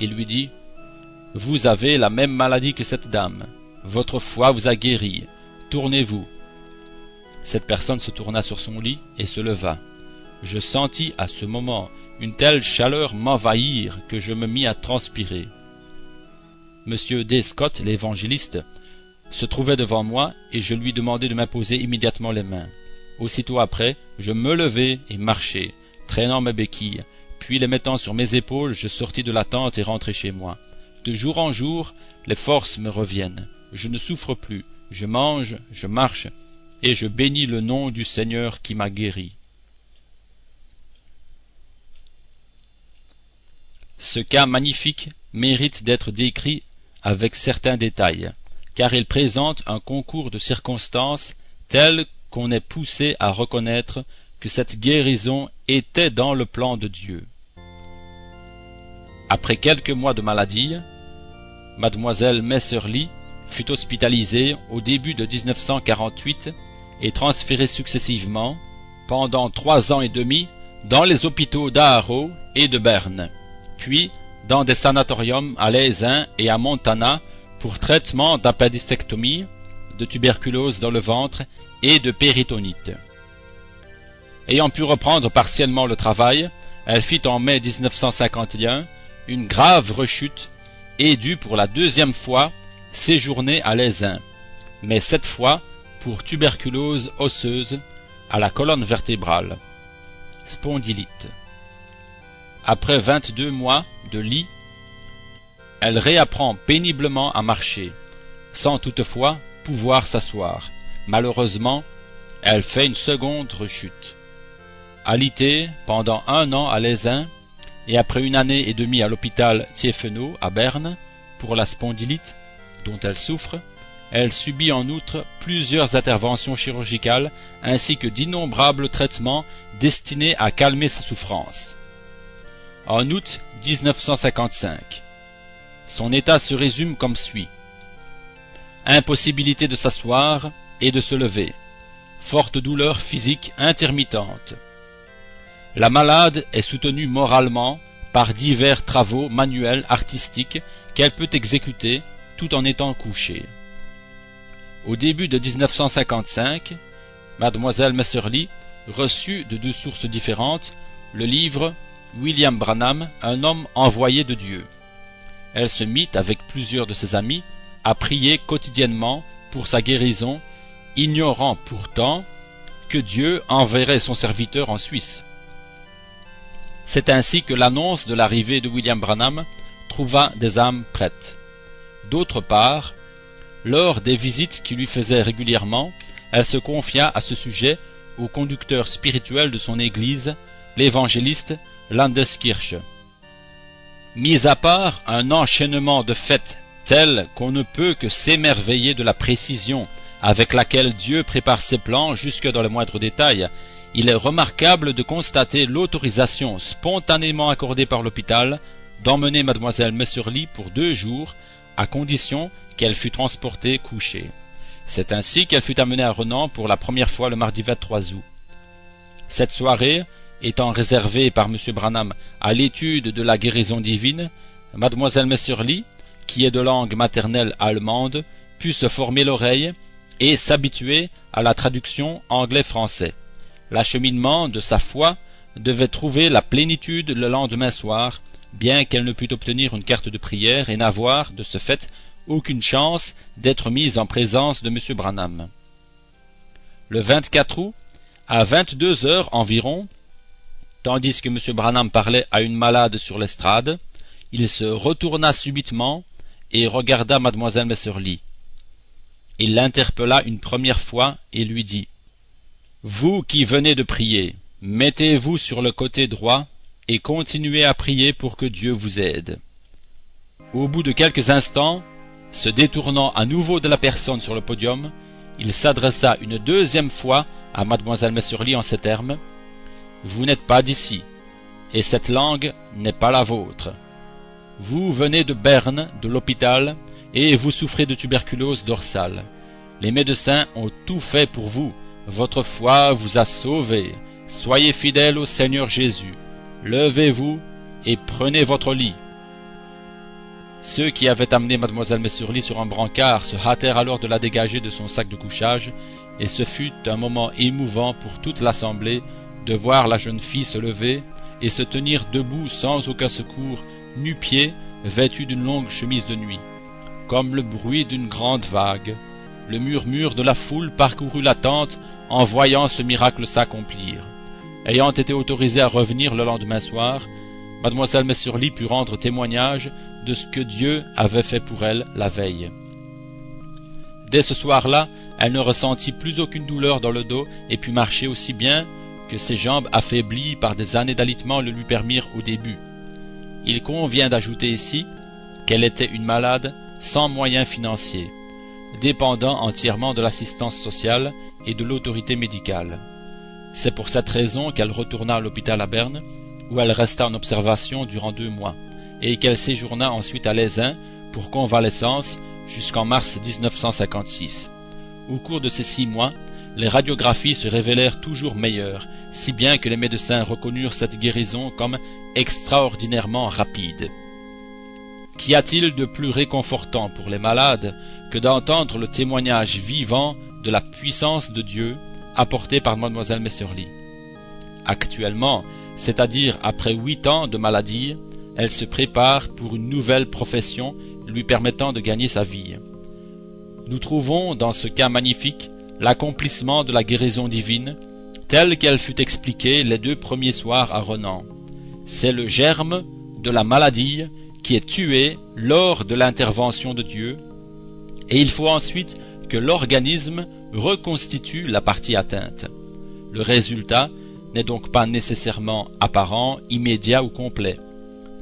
Il lui dit « Vous avez la même maladie que cette dame. Votre foi vous a guéri. Tournez-vous. » Cette personne se tourna sur son lit et se leva. Je sentis à ce moment une telle chaleur m'envahir que je me mis à transpirer. M. D. Scott, l'évangéliste, se trouvait devant moi et je lui demandai de m'imposer immédiatement les mains. Aussitôt après, je me levai et marchai, traînant mes béquilles, puis les mettant sur mes épaules, je sortis de la tente et rentrai chez moi. De jour en jour, les forces me reviennent. Je ne souffre plus, je mange, je marche, et je bénis le nom du Seigneur qui m'a guéri. Ce cas magnifique mérite d'être décrit avec certains détails, car il présente un concours de circonstances tel qu'on est poussé à reconnaître que cette guérison était dans le plan de Dieu. Après quelques mois de maladie, mademoiselle Messerly fut hospitalisée au début de 1948 et transférée successivement, pendant 3 ans et demi, dans les hôpitaux d'Aarau et de Berne, puis dans des sanatoriums à l'Aisin et à Montana pour traitement d'appendicectomie, de tuberculose dans le ventre et de péritonite. Ayant pu reprendre partiellement le travail, elle fit en mai 1951 une grave rechute et dut pour la 2e fois séjourner à l'Aisin, mais cette fois pour tuberculose osseuse à la colonne vertébrale, spondylite. Après 22 mois de lit, elle réapprend péniblement à marcher, sans toutefois pouvoir s'asseoir. Malheureusement, elle fait une seconde rechute. Alitée pendant 1 an à l'Aisin et après 1 année et demie à l'hôpital Thieffenau à Berne pour la spondylite dont elle souffre, elle subit en outre plusieurs interventions chirurgicales ainsi que d'innombrables traitements destinés à calmer sa souffrance. En août 1955, son état se résume comme suit. Impossibilité de s'asseoir et de se lever. Forte douleur physique intermittente. La malade est soutenue moralement par divers travaux manuels artistiques qu'elle peut exécuter tout en étant couchée. Au début de 1955, mademoiselle Messerly reçut de 2 sources différentes le livre William Branham, un homme envoyé de Dieu. Elle se mit avec plusieurs de ses amis à prier quotidiennement pour sa guérison, ignorant pourtant que Dieu enverrait son serviteur en Suisse. C'est ainsi que l'annonce de l'arrivée de William Branham trouva des âmes prêtes. D'autre part, lors des visites qu'il lui faisait régulièrement, elle se confia à ce sujet au conducteur spirituel de son église, l'évangéliste Landeskirche. Mis à part un enchaînement de faits tels qu'on ne peut que s'émerveiller de la précision avec laquelle Dieu prépare ses plans jusque dans les moindres détails, il est remarquable de constater l'autorisation spontanément accordée par l'hôpital d'emmener mademoiselle Messerly pour 2 jours, à condition qu'elle fût transportée couchée. C'est ainsi qu'elle fut amenée à Renan pour la première fois le mardi 23 août. Cette soirée, étant réservée par M. Branham à l'étude de la guérison divine, mademoiselle Messerly, qui est de langue maternelle allemande, put se former l'oreille et s'habituer à la traduction anglais-français. L'acheminement de sa foi devait trouver la plénitude le lendemain soir, bien qu'elle ne pût obtenir une carte de prière et n'avoir, de ce fait, aucune chance d'être mise en présence de M. Branham. Le 24 août, à 22 heures environ, tandis que M. Branham parlait à une malade sur l'estrade, il se retourna subitement et regarda mademoiselle Messerly. Il l'interpella une première fois et lui dit « Vous qui venez de prier, mettez-vous sur le côté droit et continuez à prier pour que Dieu vous aide. » Au bout de quelques instants, se détournant à nouveau de la personne sur le podium, il s'adressa une deuxième fois à mademoiselle Messerly en ces termes « Vous n'êtes pas d'ici, et cette langue n'est pas la vôtre. Vous venez de Berne, de l'hôpital, et vous souffrez de tuberculose dorsale. Les médecins ont tout fait pour vous. Votre foi vous a sauvé. Soyez fidèles au Seigneur Jésus. Levez-vous et prenez votre lit. » Ceux qui avaient amené mademoiselle Messerly sur un brancard se hâtèrent alors de la dégager de son sac de couchage, et ce fut un moment émouvant pour toute l'assemblée de voir la jeune fille se lever et se tenir debout sans aucun secours, nu-pieds, vêtue d'une longue chemise de nuit. Comme le bruit d'une grande vague, le murmure de la foule parcourut la tente en voyant ce miracle s'accomplir. Ayant été autorisée à revenir le lendemain soir, mademoiselle Messerly put rendre témoignage de ce que Dieu avait fait pour elle la veille. Dès ce soir-là, elle ne ressentit plus aucune douleur dans le dos et put marcher aussi bien que ses jambes affaiblies par des années d'alitement le lui permirent au début. Il convient d'ajouter ici qu'elle était une malade sans moyens financiers, dépendant entièrement de l'assistance sociale et de l'autorité médicale. C'est pour cette raison qu'elle retourna à l'hôpital à Berne, où elle resta en observation durant 2 mois, et qu'elle séjourna ensuite à l'Aisin pour convalescence jusqu'en mars 1956. Au cours de ces 6 mois, les radiographies se révélèrent toujours meilleures, si bien que les médecins reconnurent cette guérison comme extraordinairement rapide. Qu'y a-t-il de plus réconfortant pour les malades que d'entendre le témoignage vivant de la puissance de Dieu apporté par mademoiselle Messerly? Actuellement, c'est-à-dire après 8 ans de maladie, elle se prépare pour une nouvelle profession lui permettant de gagner sa vie. Nous trouvons dans ce cas magnifique l'accomplissement de la guérison divine, telle qu'elle fut expliquée les 2 premiers soirs à Renan. C'est le germe de la maladie qui est tué lors de l'intervention de Dieu, et il faut ensuite que l'organisme reconstitue la partie atteinte. Le résultat n'est donc pas nécessairement apparent, immédiat ou complet.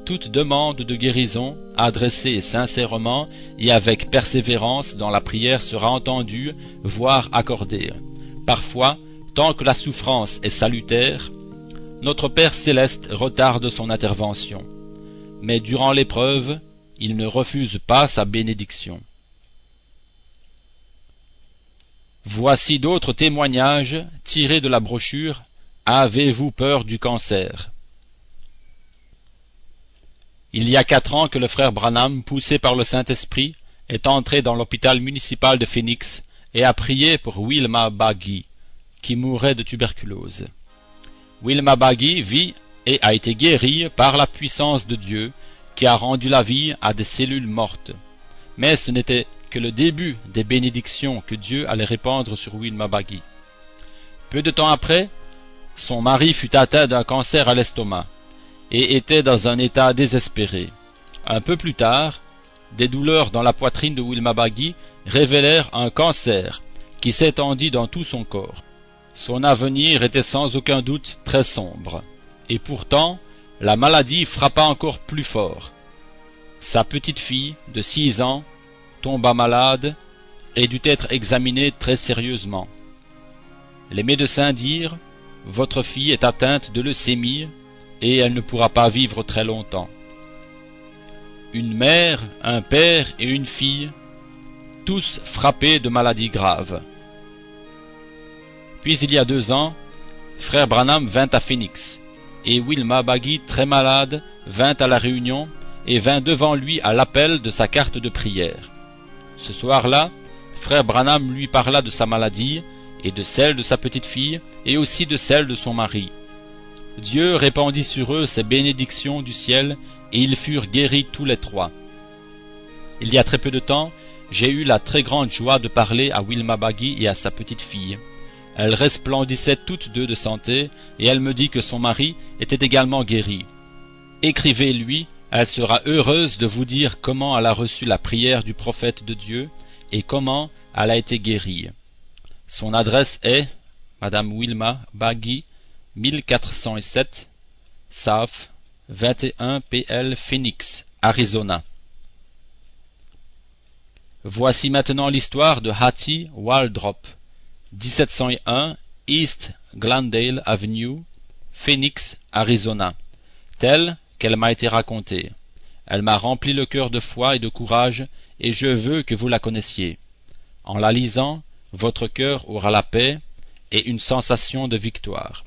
Toute demande de guérison, adressée sincèrement et avec persévérance dans la prière, sera entendue, voire accordée. Parfois, tant que la souffrance est salutaire, notre Père céleste retarde son intervention. Mais durant l'épreuve, il ne refuse pas sa bénédiction. Voici d'autres témoignages tirés de la brochure « Avez-vous peur du cancer ?» Il y a 4 ans que le frère Branham, poussé par le Saint-Esprit, est entré dans l'hôpital municipal de Phoenix et a prié pour Wilma Baggy, qui mourait de tuberculose. Wilma Baggy vit et a été guérie par la puissance de Dieu, qui a rendu la vie à des cellules mortes. Mais ce n'était que le début des bénédictions que Dieu allait répandre sur Wilma Baggy. Peu de temps après, son mari fut atteint d'un cancer à l'estomac et était dans un état désespéré. Un peu plus tard, des douleurs dans la poitrine de Wilma Baggy révélèrent un cancer qui s'étendit dans tout son corps. Son avenir était sans aucun doute très sombre, et pourtant la maladie frappa encore plus fort. Sa petite fille de 6 ans tomba malade et dut être examiné très sérieusement. Les médecins dirent « Votre fille est atteinte de leucémie et elle ne pourra pas vivre très longtemps. » Une mère, un père et une fille, tous frappés de maladies graves. Puis il y a 2 ans, frère Branham vint à Phoenix, et Wilma Baggy, très malade, vint à la réunion et vint devant lui à l'appel de sa carte de prière. Ce soir-là, frère Branham lui parla de sa maladie, et de celle de sa petite-fille, et aussi de celle de son mari. Dieu répandit sur eux ses bénédictions du ciel, et ils furent guéris tous les 3. Il y a très peu de temps, j'ai eu la très grande joie de parler à Wilma Baggy et à sa petite-fille. Elles resplendissaient toutes 2 de santé, et elle me dit que son mari était également guéri. Écrivez-lui, elle sera heureuse de vous dire comment elle a reçu la prière du prophète de Dieu, et comment elle a été guérie. Son adresse est Madame Wilma Baggy, 1407, South 21 PL Phoenix, Arizona. Voici maintenant l'histoire de Hattie Waldrop, 1701 East Glendale Avenue, Phoenix, Arizona, telle qu'elle m'a été racontée. Elle m'a rempli le cœur de foi et de courage, et je veux que vous la connaissiez. En la lisant, votre cœur aura la paix et une sensation de victoire.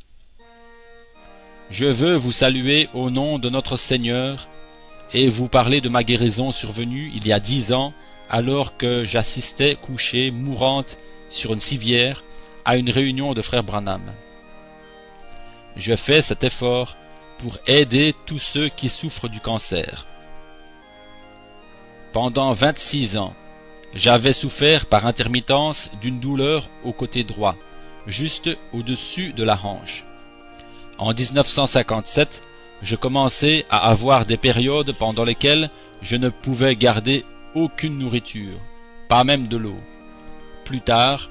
Je veux vous saluer au nom de notre Seigneur et vous parler de ma guérison survenue il y a 10 ans, alors que j'assistais couchée, mourante, sur une civière, à une réunion de frères Branham. Je fais cet effort pour aider tous ceux qui souffrent du cancer. Pendant 26 ans, j'avais souffert par intermittence d'une douleur au côté droit, juste au-dessus de la hanche. En 1957, je commençais à avoir des périodes pendant lesquelles je ne pouvais garder aucune nourriture, pas même de l'eau. Plus tard,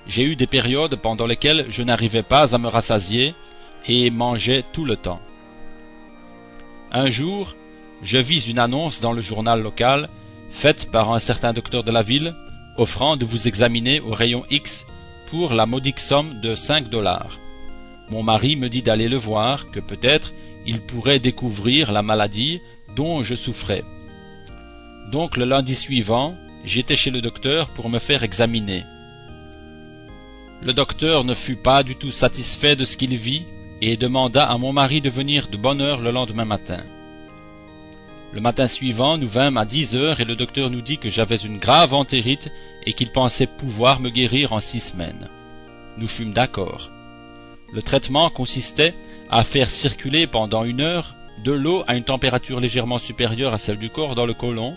j'ai eu des périodes pendant lesquelles je n'arrivais pas à me rassasier et mangeais tout le temps. Un jour, je vis une annonce dans le journal local, faite par un certain docteur de la ville, offrant de vous examiner au rayon X pour la modique somme de 5 $. Mon mari me dit d'aller le voir, que peut-être il pourrait découvrir la maladie dont je souffrais. Donc le lundi suivant, j'étais chez le docteur pour me faire examiner. Le docteur ne fut pas du tout satisfait de ce qu'il vit et demanda à mon mari de venir de bonne heure le lendemain matin. Le matin suivant, nous vînmes à 10 heures et le docteur nous dit que j'avais une grave entérite et qu'il pensait pouvoir me guérir en 6 semaines. Nous fûmes d'accord. Le traitement consistait à faire circuler pendant 1 heure de l'eau à une température légèrement supérieure à celle du corps dans le côlon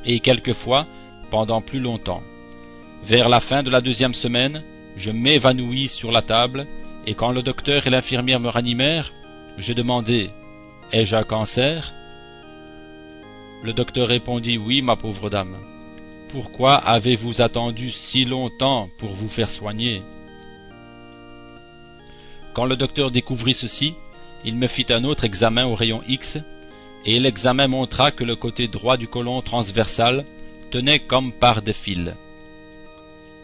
et quelquefois pendant plus longtemps. Vers la fin de la 2e semaine, je m'évanouis sur la table et quand le docteur et l'infirmière me ranimèrent, je demandai « Ai-je un cancer ?» Le docteur répondit « Oui, ma pauvre dame. Pourquoi avez-vous attendu si longtemps pour vous faire soigner ?» Quand le docteur découvrit ceci, il me fit un autre examen au rayon X, et l'examen montra que le côté droit du côlon transversal tenait comme par des fils.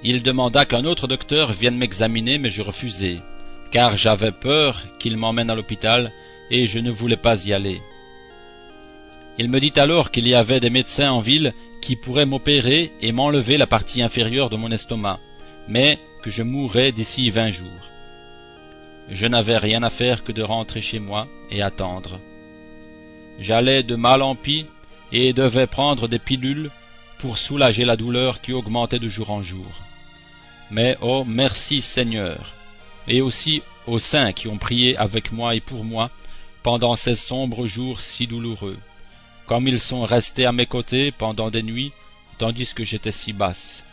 Il demanda qu'un autre docteur vienne m'examiner, mais je refusai, car j'avais peur qu'il m'emmène à l'hôpital, et je ne voulais pas y aller. Il me dit alors qu'il y avait des médecins en ville qui pourraient m'opérer et m'enlever la partie inférieure de mon estomac, mais que je mourrais d'ici 20 jours. Je n'avais rien à faire que de rentrer chez moi et attendre. J'allais de mal en pis et devais prendre des pilules pour soulager la douleur qui augmentait de jour en jour. Mais oh merci Seigneur, et aussi aux saints qui ont prié avec moi et pour moi pendant ces sombres jours si douloureux, comme ils sont restés à mes côtés pendant des nuits tandis que j'étais si basse.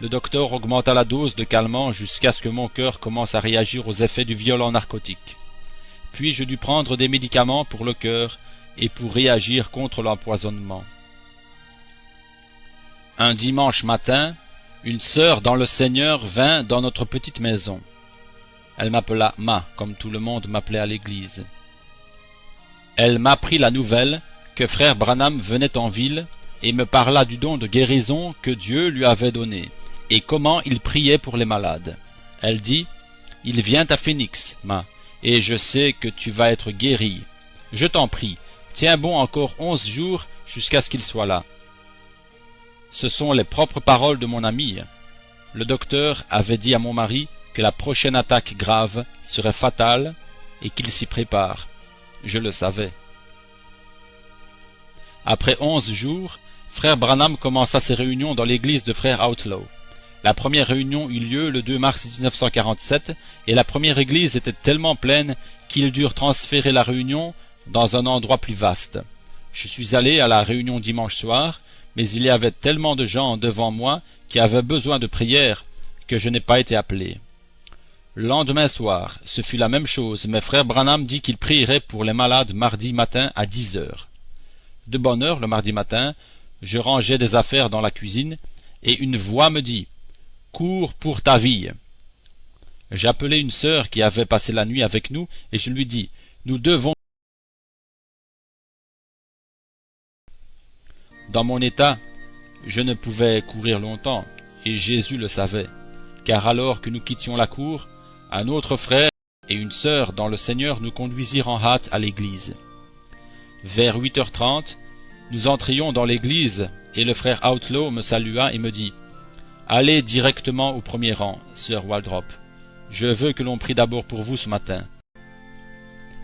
Le docteur augmenta la dose de calmant jusqu'à ce que mon cœur commence à réagir aux effets du violent narcotique. Puis je dus prendre des médicaments pour le cœur et pour réagir contre l'empoisonnement. Un dimanche matin, une sœur dans le Seigneur vint dans notre petite maison. Elle m'appela Ma, comme tout le monde m'appelait à l'église. Elle m'apprit la nouvelle que frère Branham venait en ville et me parla du don de guérison que Dieu lui avait donné, et comment il priait pour les malades. Elle dit, « Il vient à Phoenix, Ma, et je sais que tu vas être guéri. Je t'en prie, tiens bon encore 11 jours jusqu'à ce qu'il soit là. » Ce sont les propres paroles de mon ami. Le docteur avait dit à mon mari que la prochaine attaque grave serait fatale et qu'il s'y prépare. Je le savais. Après 11 jours, frère Branham commença ses réunions dans l'église de frère Outlaw. La première réunion eut lieu le 2 mars 1947 et la première église était tellement pleine qu'ils durent transférer la réunion dans un endroit plus vaste. Je suis allé à la réunion dimanche soir, mais il y avait tellement de gens devant moi qui avaient besoin de prière que je n'ai pas été appelé. Le lendemain soir, ce fut la même chose, mais frère Branham dit qu'il prierait pour les malades mardi matin à 10 heures. De bonne heure, le mardi matin, je rangeais des affaires dans la cuisine, et une voix me dit « Cours pour ta vie !» J'appelai une sœur qui avait passé la nuit avec nous, et je lui dis « Nous devons... » Dans mon état, je ne pouvais courir longtemps, et Jésus le savait, car alors que nous quittions la cour, un autre frère et une sœur dans le Seigneur nous conduisirent en hâte à l'église. Vers 8h30, nous entrions dans l'église, et le frère Outlaw me salua et me dit « Allez directement au premier rang, sœur Waldrop. Je veux que l'on prie d'abord pour vous ce matin. »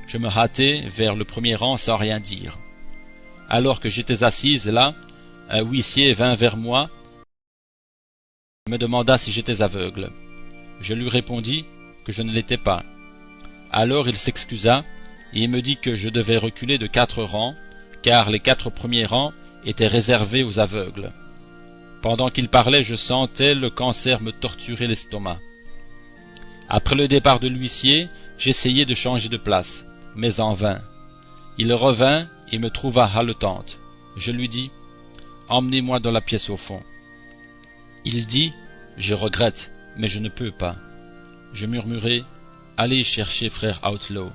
Je me hâtai vers le premier rang sans rien dire. Alors que j'étais assise là, un huissier vint vers moi et me demanda si j'étais aveugle. Je lui répondis que je ne l'étais pas. Alors il s'excusa et il me dit que je devais reculer de 4 rangs, car les 4 premiers rangs étaient réservés aux aveugles. Pendant qu'il parlait, je sentais le cancer me torturer l'estomac. Après le départ de l'huissier, j'essayai de changer de place, mais en vain. Il revint et me trouva haletante. Je lui dis « Emmenez-moi dans la pièce au fond. » Il dit « Je regrette, mais je ne peux pas. » Je murmurai « Allez chercher frère Outlaw. »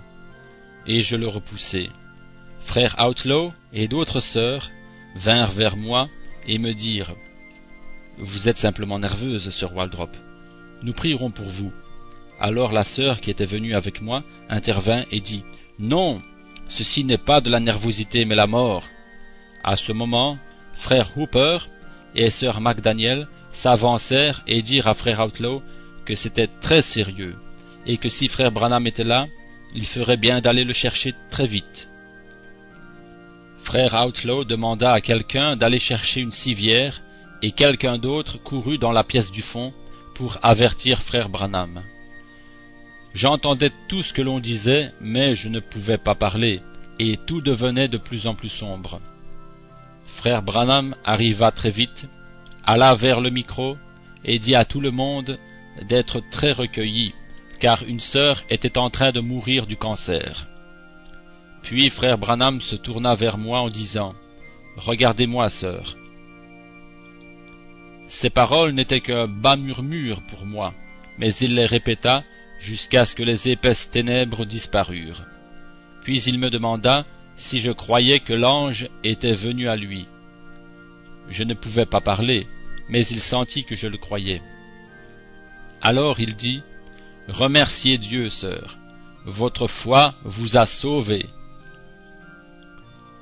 Et je le repoussai. Frère Outlaw et d'autres sœurs vinrent vers moi et me dirent « Vous êtes simplement nerveuse, sœur Waldrop. Nous prierons pour vous. » Alors la sœur qui était venue avec moi intervint et dit « Non, ceci n'est pas de la nervosité mais la mort. » À ce moment, frère Hooper et sœur McDaniel s'avancèrent et dirent à frère Outlaw que c'était très sérieux et que si frère Branham était là, il ferait bien d'aller le chercher très vite. Frère Outlaw demanda à quelqu'un d'aller chercher une civière et quelqu'un d'autre courut dans la pièce du fond pour avertir frère Branham. J'entendais tout ce que l'on disait, mais je ne pouvais pas parler, et tout devenait de plus en plus sombre. Frère Branham arriva très vite, alla vers le micro et dit à tout le monde d'être très recueilli, car une sœur était en train de mourir du cancer. Puis frère Branham se tourna vers moi en disant « Regardez-moi, sœur. » Ces paroles n'étaient qu'un bas murmure pour moi, mais il les répéta jusqu'à ce que les épaisses ténèbres disparurent. Puis il me demanda si je croyais que l'ange était venu à lui. Je ne pouvais pas parler, mais il sentit que je le croyais. Alors il dit « Remerciez Dieu, sœur, votre foi vous a sauvée. »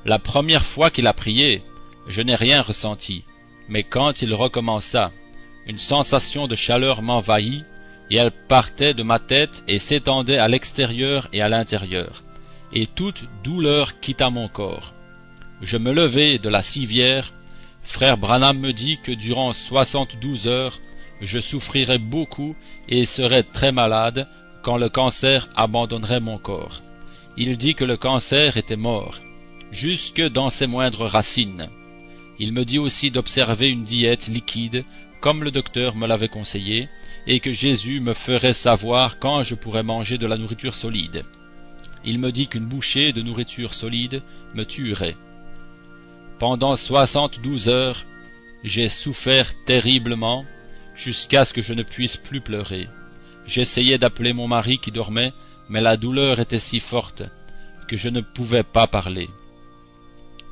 La première fois qu'il a prié, je n'ai rien ressenti, mais quand il recommença, une sensation de chaleur m'envahit, et elle partait de ma tête et s'étendait à l'extérieur et à l'intérieur, et toute douleur quitta mon corps. Je me levai de la civière. Frère Branham me dit que durant 72 heures, je souffrirais beaucoup et serais très malade quand le cancer abandonnerait mon corps. Il dit que le cancer était mort, jusque dans ses moindres racines. Il me dit aussi d'observer une diète liquide, comme le docteur me l'avait conseillé, et que Jésus me ferait savoir quand je pourrais manger de la nourriture solide. Il me dit qu'une bouchée de nourriture solide me tuerait. Pendant 72 heures, j'ai souffert terriblement, jusqu'à ce que je ne puisse plus pleurer. J'essayais d'appeler mon mari qui dormait, mais la douleur était si forte que je ne pouvais pas parler.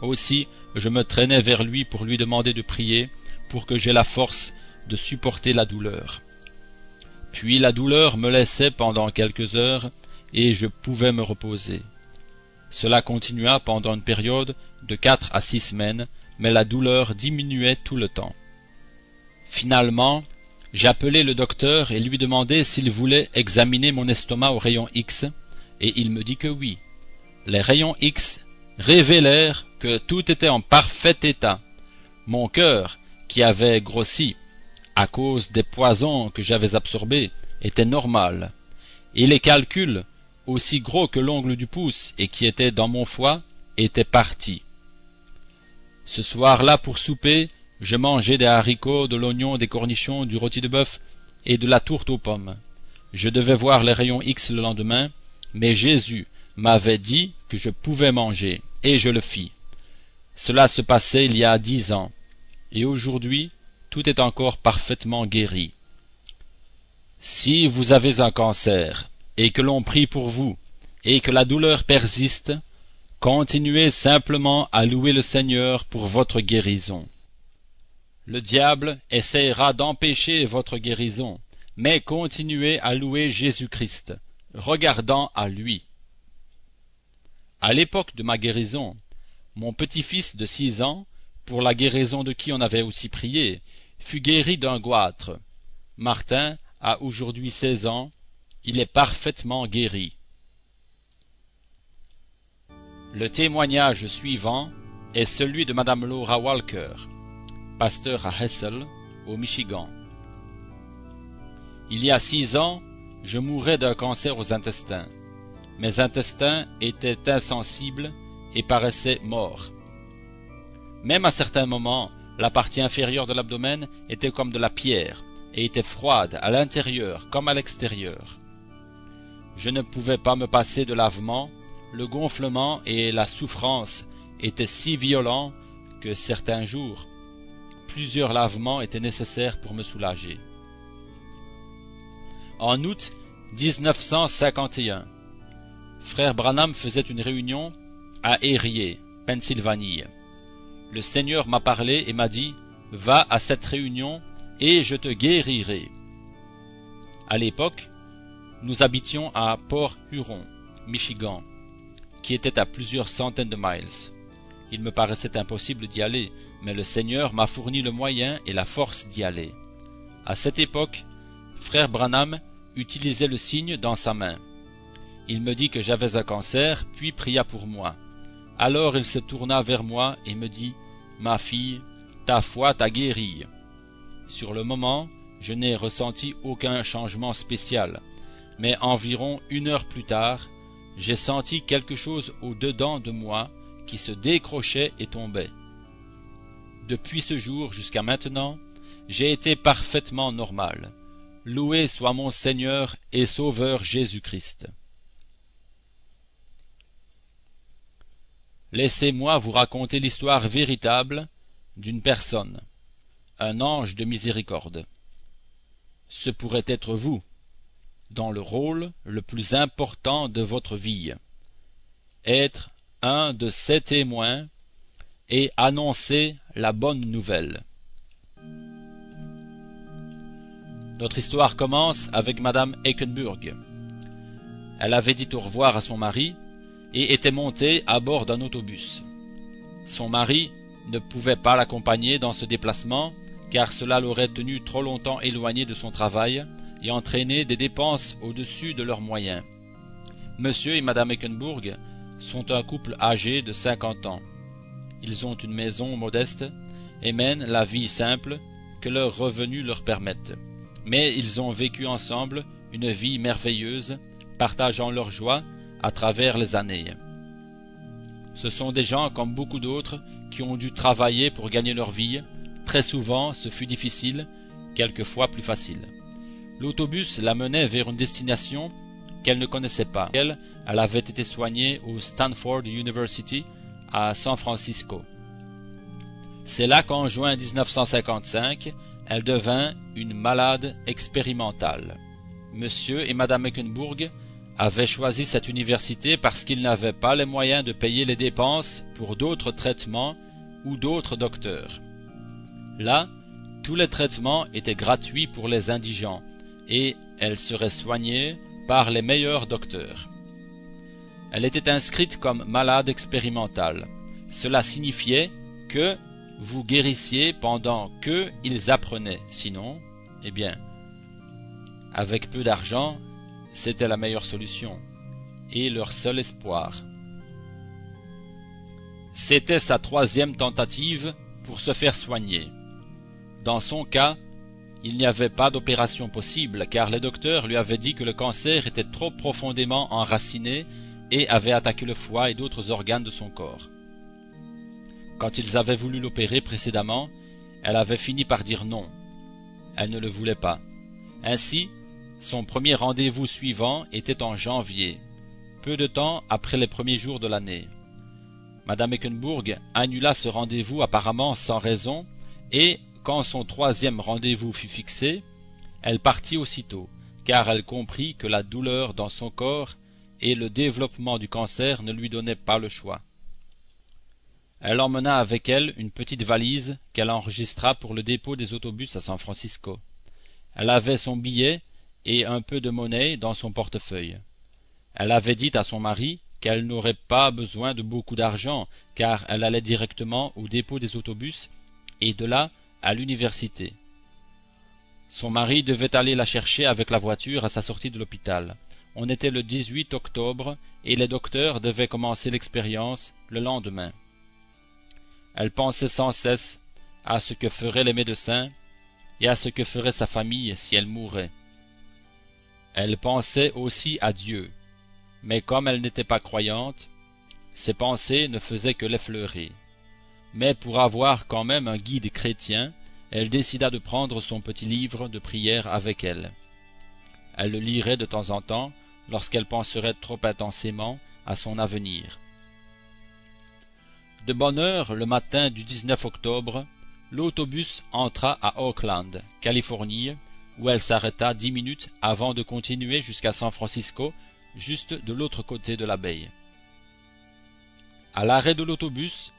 Aussi, je me traînais vers lui pour lui demander de prier pour que j'aie la force de supporter la douleur. Puis la douleur me laissait pendant quelques heures et je pouvais me reposer. Cela continua pendant une période de 4 à 6 semaines, mais la douleur diminuait tout le temps. Finalement, j'appelai le docteur et lui demandai s'il voulait examiner mon estomac au rayon X, et il me dit que oui. Les rayons X révélèrent que tout était en parfait état. Mon cœur, qui avait grossi à cause des poisons que j'avais absorbés, était normal, et les calculs, aussi gros que l'ongle du pouce et qui étaient dans mon foie, étaient partis. Ce soir-là, pour souper, je mangeai des haricots, de l'oignon, des cornichons, du rôti de bœuf et de la tourte aux pommes. Je devais voir les rayons X le lendemain, mais Jésus m'avait dit que je pouvais manger, et je le fis. Cela se passait il y a 10 ans, et aujourd'hui, tout est encore parfaitement guéri. Si vous avez un cancer, et que l'on prie pour vous, et que la douleur persiste, continuez simplement à louer le Seigneur pour votre guérison. Le diable essaiera d'empêcher votre guérison, mais continuez à louer Jésus-Christ, regardant à lui. À l'époque de ma guérison, mon petit-fils de 6 ans, pour la guérison de qui on avait aussi prié, fut guéri d'un goitre. Martin a aujourd'hui 16 ans, il est parfaitement guéri. Le témoignage suivant est celui de Madame Laura Walker, pasteur à Hessel, au Michigan. Il y a 6 ans, je mourais d'un cancer aux intestins. Mes intestins étaient insensibles et paraissaient morts. Même à certains moments, la partie inférieure de l'abdomen était comme de la pierre et était froide à l'intérieur comme à l'extérieur. Je ne pouvais pas me passer de lavement, le gonflement et la souffrance étaient si violents que certains jours, plusieurs lavements étaient nécessaires pour me soulager. En août 1951, Frère Branham faisait une réunion à Erie, Pennsylvanie. Le Seigneur m'a parlé et m'a dit « Va à cette réunion et je te guérirai ». À l'époque, nous habitions à Port Huron, Michigan, qui était à plusieurs centaines de miles. Il me paraissait impossible d'y aller, mais le Seigneur m'a fourni le moyen et la force d'y aller. À cette époque, Frère Branham utilisait le signe dans sa main. Il me dit que j'avais un cancer, puis pria pour moi. Alors il se tourna vers moi et me dit « Ma fille, ta foi t'a guérie ». Sur le moment, je n'ai ressenti aucun changement spécial, mais environ 1 heure plus tard, j'ai senti quelque chose au-dedans de moi qui se décrochait et tombait. Depuis ce jour jusqu'à maintenant, j'ai été parfaitement normal. Loué soit mon Seigneur et Sauveur Jésus-Christ. Laissez-moi vous raconter l'histoire véritable d'une personne, un ange de miséricorde. Ce pourrait être vous, dans le rôle le plus important de votre vie, être un de ses témoins et annoncer la bonne nouvelle. Notre histoire commence avec Madame Eckenburg. Elle avait dit au revoir à son mari et était montée à bord d'un autobus. Son mari ne pouvait pas l'accompagner dans ce déplacement car cela l'aurait tenu trop longtemps éloigné de son travail et entraîné des dépenses au-dessus de leurs moyens. Monsieur et Madame Eckenburg sont un couple âgé de 50 ans. Ils ont une maison modeste et mènent la vie simple que leurs revenus leur permettent. Mais ils ont vécu ensemble une vie merveilleuse, partageant leur joie à travers les années. Ce sont des gens comme beaucoup d'autres qui ont dû travailler pour gagner leur vie. Très souvent, ce fut difficile, quelquefois plus facile. L'autobus la menait vers une destination qu'elle ne connaissait pas. Elle avait été soignée au Stanford University à San Francisco. C'est là qu'en juin 1955, elle devint une malade expérimentale. Monsieur et Madame Eckenburg avaient choisi cette université parce qu'ils n'avaient pas les moyens de payer les dépenses pour d'autres traitements ou d'autres docteurs. Là, tous les traitements étaient gratuits pour les indigents et elle serait soignée par les meilleurs docteurs. Elle était inscrite comme malade expérimentale. Cela signifiait que vous guérissiez pendant que ils apprenaient. Sinon, eh bien, avec peu d'argent, c'était la meilleure solution et leur seul espoir. C'était sa 3e tentative pour se faire soigner. Dans son cas, il n'y avait pas d'opération possible car les docteurs lui avaient dit que le cancer était trop profondément enraciné et avait attaqué le foie et d'autres organes de son corps. Quand ils avaient voulu l'opérer précédemment, elle avait fini par dire non. Elle ne le voulait pas. Ainsi, son premier rendez-vous suivant était en janvier, peu de temps après les premiers jours de l'année. Madame Eckenburg annula ce rendez-vous apparemment sans raison, et quand son 3e rendez-vous fut fixé, elle partit aussitôt, car elle comprit que la douleur dans son corps et le développement du cancer ne lui donnaient pas le choix. Elle emmena avec elle une petite valise qu'elle enregistra pour le dépôt des autobus à San Francisco. Elle avait son billet et un peu de monnaie dans son portefeuille. Elle avait dit à son mari qu'elle n'aurait pas besoin de beaucoup d'argent, car elle allait directement au dépôt des autobus et de là à l'université. Son mari devait aller la chercher avec la voiture à sa sortie de l'hôpital. On était le 18 octobre et les docteurs devaient commencer l'expérience le lendemain. Elle pensait sans cesse à ce que feraient les médecins et à ce que ferait sa famille si elle mourait. Elle pensait aussi à Dieu, mais comme elle n'était pas croyante, ses pensées ne faisaient que l'effleurer. Mais pour avoir quand même un guide chrétien, elle décida de prendre son petit livre de prière avec elle. Elle le lirait de temps en temps lorsqu'elle penserait trop intensément à son avenir. De bonne heure, le matin du 19 octobre, l'autobus entra à Oakland, Californie, où elle s'arrêta 10 minutes avant de continuer jusqu'à San Francisco, juste de l'autre côté de la baie. À l'arrêt de l'autobus,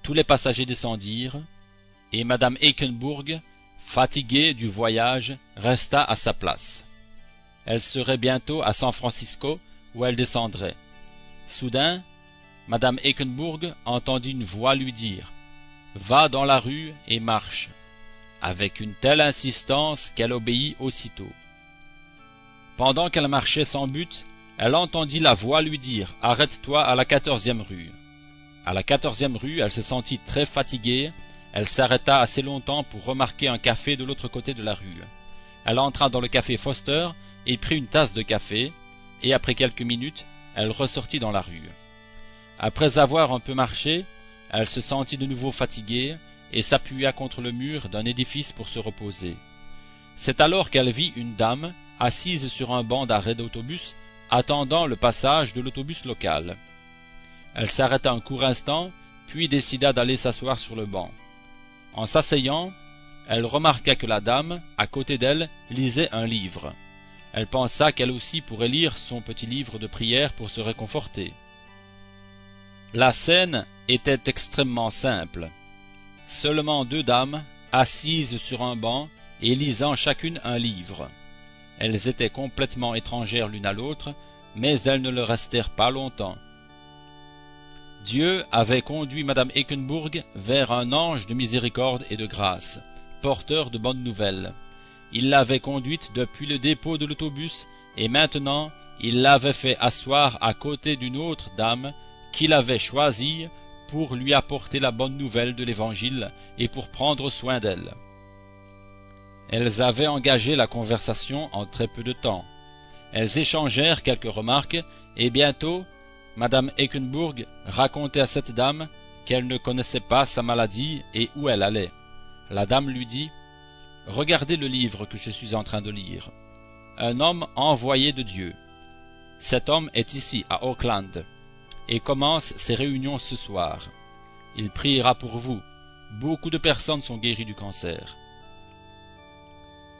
tous les passagers descendirent, et Madame Eckenburg, fatiguée du voyage, resta à sa place. Elle serait bientôt à San Francisco, où elle descendrait. Soudain, Madame Eckenburg entendit une voix lui dire « Va dans la rue et marche », avec une telle insistance qu'elle obéit aussitôt. Pendant qu'elle marchait sans but, elle entendit la voix lui dire « Arrête-toi à la 14e rue ». À la 14e rue, elle se sentit très fatiguée. Elle s'arrêta assez longtemps pour remarquer un café de l'autre côté de la rue. Elle entra dans le café Foster et prit une tasse de café, et après quelques minutes, elle ressortit dans la rue. Après avoir un peu marché, elle se sentit de nouveau fatiguée et s'appuya contre le mur d'un édifice pour se reposer. C'est alors qu'elle vit une dame assise sur un banc d'arrêt d'autobus, attendant le passage de l'autobus local. Elle s'arrêta un court instant, puis décida d'aller s'asseoir sur le banc. En s'asseyant, elle remarqua que la dame, à côté d'elle, lisait un livre. Elle pensa qu'elle aussi pourrait lire son petit livre de prière pour se réconforter. La scène était extrêmement simple. Seulement 2 dames, assises sur un banc et lisant chacune un livre. Elles étaient complètement étrangères l'une à l'autre, mais elles ne le restèrent pas longtemps. Dieu avait conduit Madame Eckenburg vers un ange de miséricorde et de grâce, porteur de bonnes nouvelles. Il l'avait conduite depuis le dépôt de l'autobus et maintenant il l'avait fait asseoir à côté d'une autre dame qu'il avait choisie pour lui apporter la bonne nouvelle de l'Évangile et pour prendre soin d'elle. Elles avaient engagé la conversation en très peu de temps. Elles échangèrent quelques remarques et bientôt Madame Eckenburg racontait à cette dame qu'elle ne connaissait pas sa maladie et où elle allait. La dame lui dit « Regardez le livre que je suis en train de lire. Un homme envoyé de Dieu. Cet homme est ici, à Oakland, et commence ses réunions ce soir. Il priera pour vous. Beaucoup de personnes sont guéries du cancer. »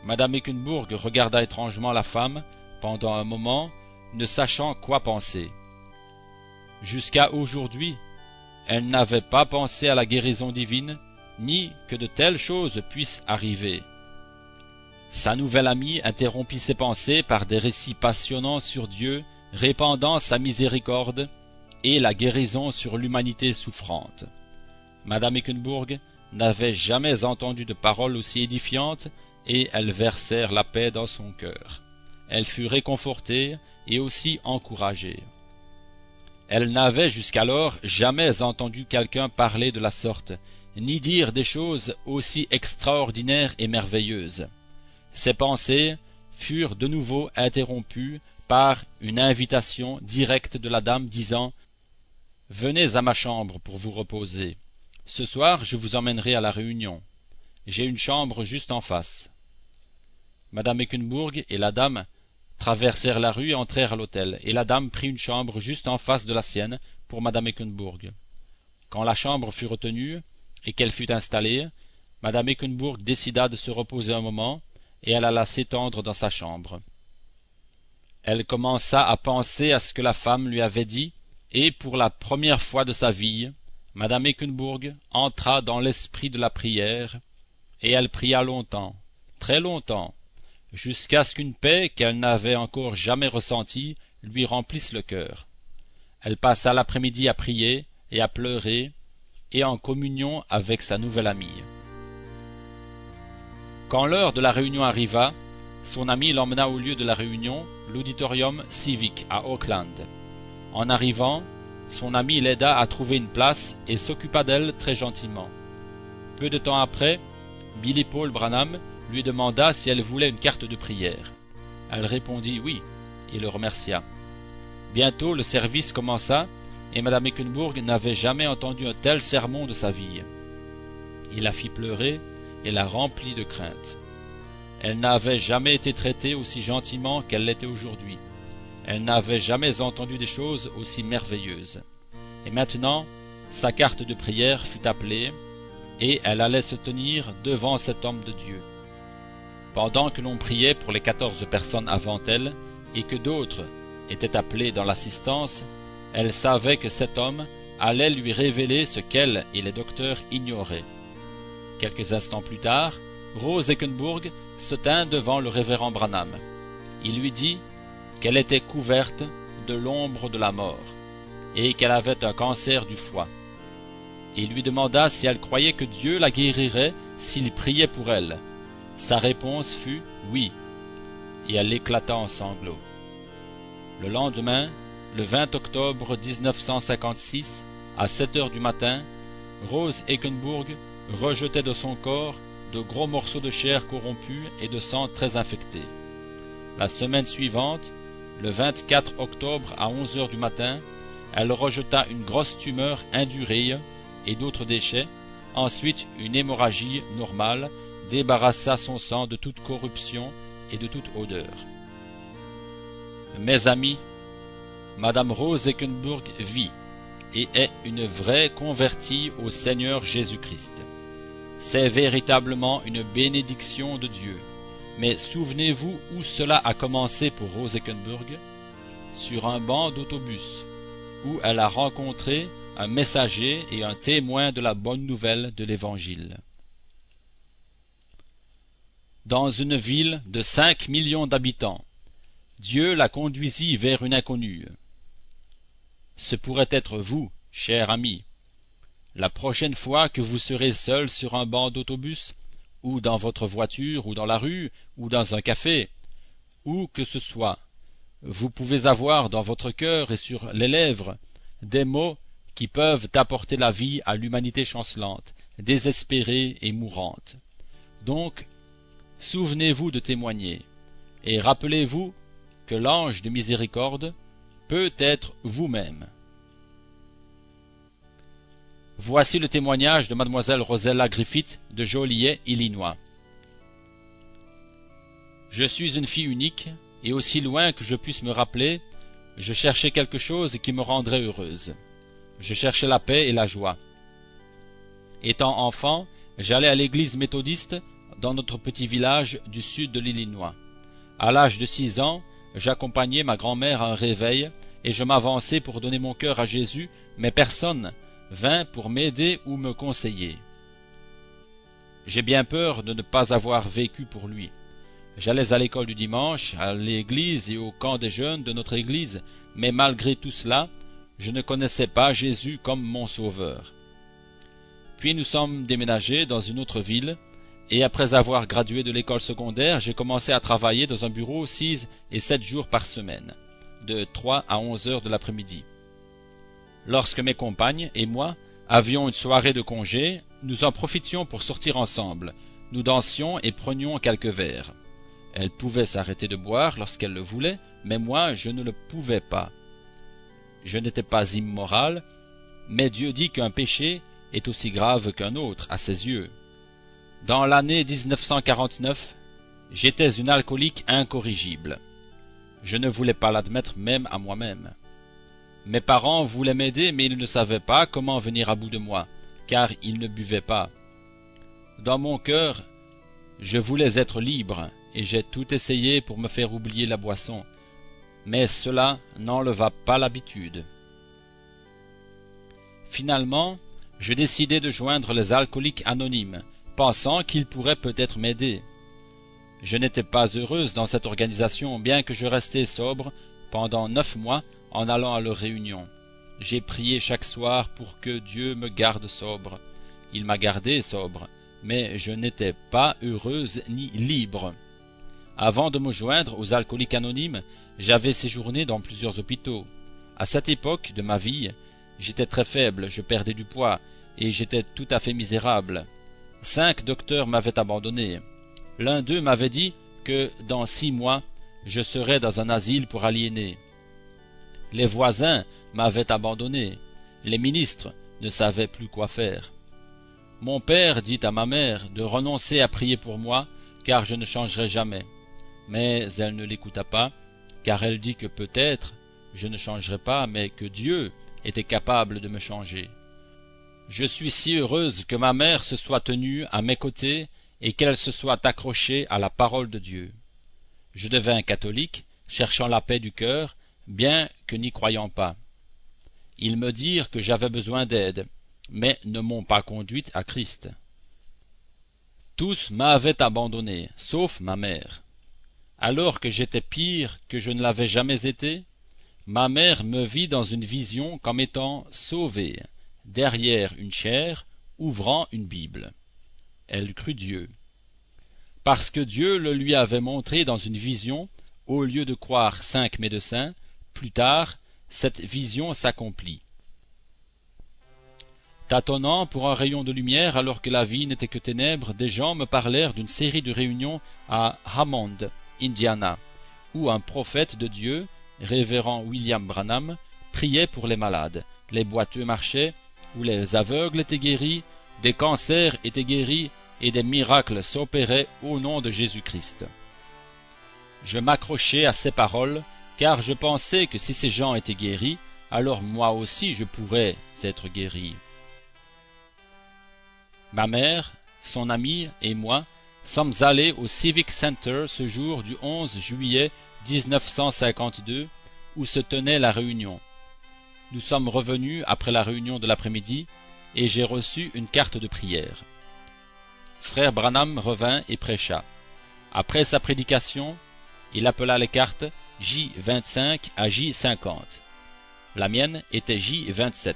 Madame Eckenburg regarda étrangement la femme pendant un moment, ne sachant quoi penser. Jusqu'à aujourd'hui, Elle n'avait pas pensé à la guérison divine, ni que de telles choses puissent arriver. Sa nouvelle amie interrompit ses pensées par des récits passionnants sur Dieu, répandant sa miséricorde et la guérison sur l'humanité souffrante. Madame Eckenburg n'avait jamais entendu de paroles aussi édifiantes, et elles versèrent la paix dans son cœur. Elle fut réconfortée et aussi encouragée. Elle n'avait jusqu'alors jamais entendu quelqu'un parler de la sorte, ni dire des choses aussi extraordinaires et merveilleuses. Ses pensées furent de nouveau interrompues par une invitation directe de la dame disant « Venez à ma chambre pour vous reposer. Ce soir, je vous emmènerai à la réunion. J'ai une chambre juste en face. » Madame Eckenburg et la dame traversèrent la rue et entrèrent à l'hôtel, et la dame prit une chambre juste en face de la sienne pour Madame Eckenburg. Quand la chambre fut retenue et qu'elle fut installée, Madame Eckenburg décida de se reposer un moment, et elle alla s'étendre dans sa chambre. Elle commença à penser à ce que la femme lui avait dit, et pour la première fois de sa vie, Madame Eckenburg entra dans l'esprit de la prière, et elle pria longtemps, très longtemps, jusqu'à ce qu'une paix qu'elle n'avait encore jamais ressentie lui remplisse le cœur. Elle passa l'après-midi à prier et à pleurer, et en communion avec sa nouvelle amie. Quand l'heure de la réunion arriva, son amie l'emmena au lieu de la réunion, l'auditorium civique à Auckland. En arrivant, son amie l'aida à trouver une place et s'occupa d'elle très gentiment. Peu de temps après, Billy Paul Branham lui demanda si elle voulait une carte de prière. Elle répondit oui, et le remercia. Bientôt le service commença, et Madame Eckenburg n'avait jamais entendu un tel sermon de sa vie. Il la fit pleurer et la remplit de crainte. Elle n'avait jamais été traitée aussi gentiment qu'elle l'était aujourd'hui. Elle n'avait jamais entendu des choses aussi merveilleuses. Et maintenant, sa carte de prière fut appelée, et elle allait se tenir devant cet homme de Dieu. Pendant que l'on priait pour les 14 personnes avant elle, et que d'autres étaient appelés dans l'assistance, elle savait que cet homme allait lui révéler ce qu'elle et les docteurs ignoraient. Quelques instants plus tard, Rose Eckenburg se tint devant le révérend Branham. Il lui dit qu'elle était couverte de l'ombre de la mort, et qu'elle avait un cancer du foie. Il lui demanda si elle croyait que Dieu la guérirait s'il priait pour elle. Sa réponse fut « oui », et elle éclata en sanglots. Le lendemain, le 20 octobre 1956, à 7 heures du matin, Rose Eckenburg rejetait de son corps de gros morceaux de chair corrompue et de sang très infecté. La semaine suivante, le 24 octobre à 11 heures du matin, elle rejeta une grosse tumeur indurée et d'autres déchets, ensuite une hémorragie normale, débarrassa son sang de toute corruption et de toute odeur. Mes amis, Madame Rose Eckenburg vit et est une vraie convertie au Seigneur Jésus-Christ. C'est véritablement une bénédiction de Dieu. Mais souvenez-vous où cela a commencé pour Rose Eckenburg? Sur un banc d'autobus, où elle a rencontré un messager et un témoin de la bonne nouvelle de l'Évangile. Dans une ville de 5 millions d'habitants, Dieu la conduisit vers une inconnue. Ce pourrait être vous, cher ami. La prochaine fois que vous serez seul sur un banc d'autobus, ou dans votre voiture, ou dans la rue, ou dans un café, où que ce soit, vous pouvez avoir dans votre cœur et sur les lèvres des mots qui peuvent apporter la vie à l'humanité chancelante, désespérée et mourante. Donc, souvenez-vous de témoigner, et rappelez-vous que l'ange de miséricorde peut être vous-même. Voici le témoignage de mademoiselle Rosella Griffith de Joliet, Illinois. Je suis une fille unique, et aussi loin que je puisse me rappeler, je cherchais quelque chose qui me rendrait heureuse. Je cherchais la paix et la joie. Étant enfant, j'allais à l'église méthodiste dans notre petit village du sud de l'Illinois. À l'âge de 6 ans, j'accompagnais ma grand-mère à un réveil, et je m'avançai pour donner mon cœur à Jésus, mais personne vint pour m'aider ou me conseiller. J'ai bien peur de ne pas avoir vécu pour lui. J'allais à l'école du dimanche, à l'église et au camp des jeunes de notre église, mais malgré tout cela, je ne connaissais pas Jésus comme mon sauveur. Puis nous sommes déménagés dans une autre ville, et après avoir gradué de l'école secondaire, j'ai commencé à travailler dans un bureau 6 et 7 jours par semaine, de 3 à 11 heures de l'après-midi. Lorsque mes compagnes et moi avions une soirée de congé, nous en profitions pour sortir ensemble. Nous dansions et prenions quelques verres. Elle pouvait s'arrêter de boire lorsqu'elle le voulait, mais moi je ne le pouvais pas. Je n'étais pas immoral, mais Dieu dit qu'un péché est aussi grave qu'un autre à ses yeux. Dans l'année 1949, j'étais une alcoolique incorrigible. Je ne voulais pas l'admettre même à moi-même. Mes parents voulaient m'aider, mais ils ne savaient pas comment venir à bout de moi, car ils ne buvaient pas. Dans mon cœur, je voulais être libre, et j'ai tout essayé pour me faire oublier la boisson, mais cela n'enleva pas l'habitude. Finalement, je décidai de joindre les alcooliques anonymes, pensant qu'ils pourraient peut-être m'aider. Je n'étais pas heureuse dans cette organisation, bien que je restais sobre pendant 9 mois en allant à leurs réunions. J'ai prié chaque soir pour que Dieu me garde sobre. Il m'a gardé sobre, mais je n'étais pas heureuse ni libre. Avant de me joindre aux alcooliques anonymes, j'avais séjourné dans plusieurs hôpitaux. À cette époque de ma vie, j'étais très faible, je perdais du poids, et j'étais tout à fait misérable. 5 docteurs m'avaient abandonné. L'un d'eux m'avait dit que dans 6 mois, je serais dans un asile pour aliénés. Les voisins m'avaient abandonné. Les ministres ne savaient plus quoi faire. Mon père dit à ma mère de renoncer à prier pour moi, car je ne changerai jamais. Mais elle ne l'écouta pas, car elle dit que peut-être je ne changerai pas, mais que Dieu était capable de me changer. Je suis si heureuse que ma mère se soit tenue à mes côtés et qu'elle se soit accrochée à la parole de Dieu. Je devins catholique, cherchant la paix du cœur, bien que n'y croyant pas. Ils me dirent que j'avais besoin d'aide, mais ne m'ont pas conduite à Christ. Tous m'avaient abandonné, sauf ma mère. Alors que j'étais pire que je ne l'avais jamais été, ma mère me vit dans une vision comme étant sauvé, derrière une chaire, ouvrant une Bible. Elle crut Dieu. Parce que Dieu le lui avait montré dans une vision, au lieu de croire 5 médecins, plus tard, cette vision s'accomplit. Tâtonnant pour un rayon de lumière alors que la vie n'était que ténèbres, des gens me parlèrent d'une série de réunions à Hammond, Indiana, où un prophète de Dieu, révérend William Branham, priait pour les malades, les boiteux marchaient, où les aveugles étaient guéris, des cancers étaient guéris et des miracles s'opéraient au nom de Jésus-Christ. Je m'accrochai à ces paroles, car je pensais que si ces gens étaient guéris, alors moi aussi je pourrais être guéri. Ma mère, son amie et moi sommes allés au Civic Center ce jour du 11 juillet 1952 où se tenait la réunion. Nous sommes revenus après la réunion de l'après-midi et j'ai reçu une carte de prière. Frère Branham revint et prêcha. Après sa prédication, il appela les cartes J25 à J50. La mienne était J27.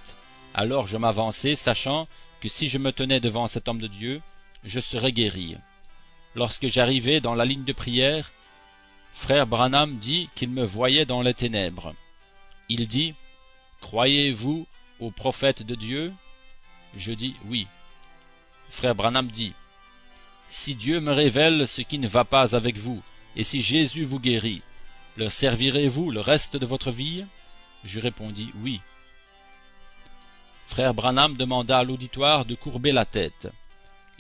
Alors je m'avançai, sachant que si je me tenais devant cet homme de Dieu, je serais guéri. Lorsque j'arrivai dans la ligne de prière, frère Branham dit qu'il me voyait dans les ténèbres. Il dit « Croyez-vous au prophète de Dieu ?» Je dis « Oui ». Frère Branham dit « Si Dieu me révèle ce qui ne va pas avec vous, et si Jésus vous guérit, le servirez-vous le reste de votre vie ?» Je répondis « Oui ». Frère Branham demanda à l'auditoire de courber la tête.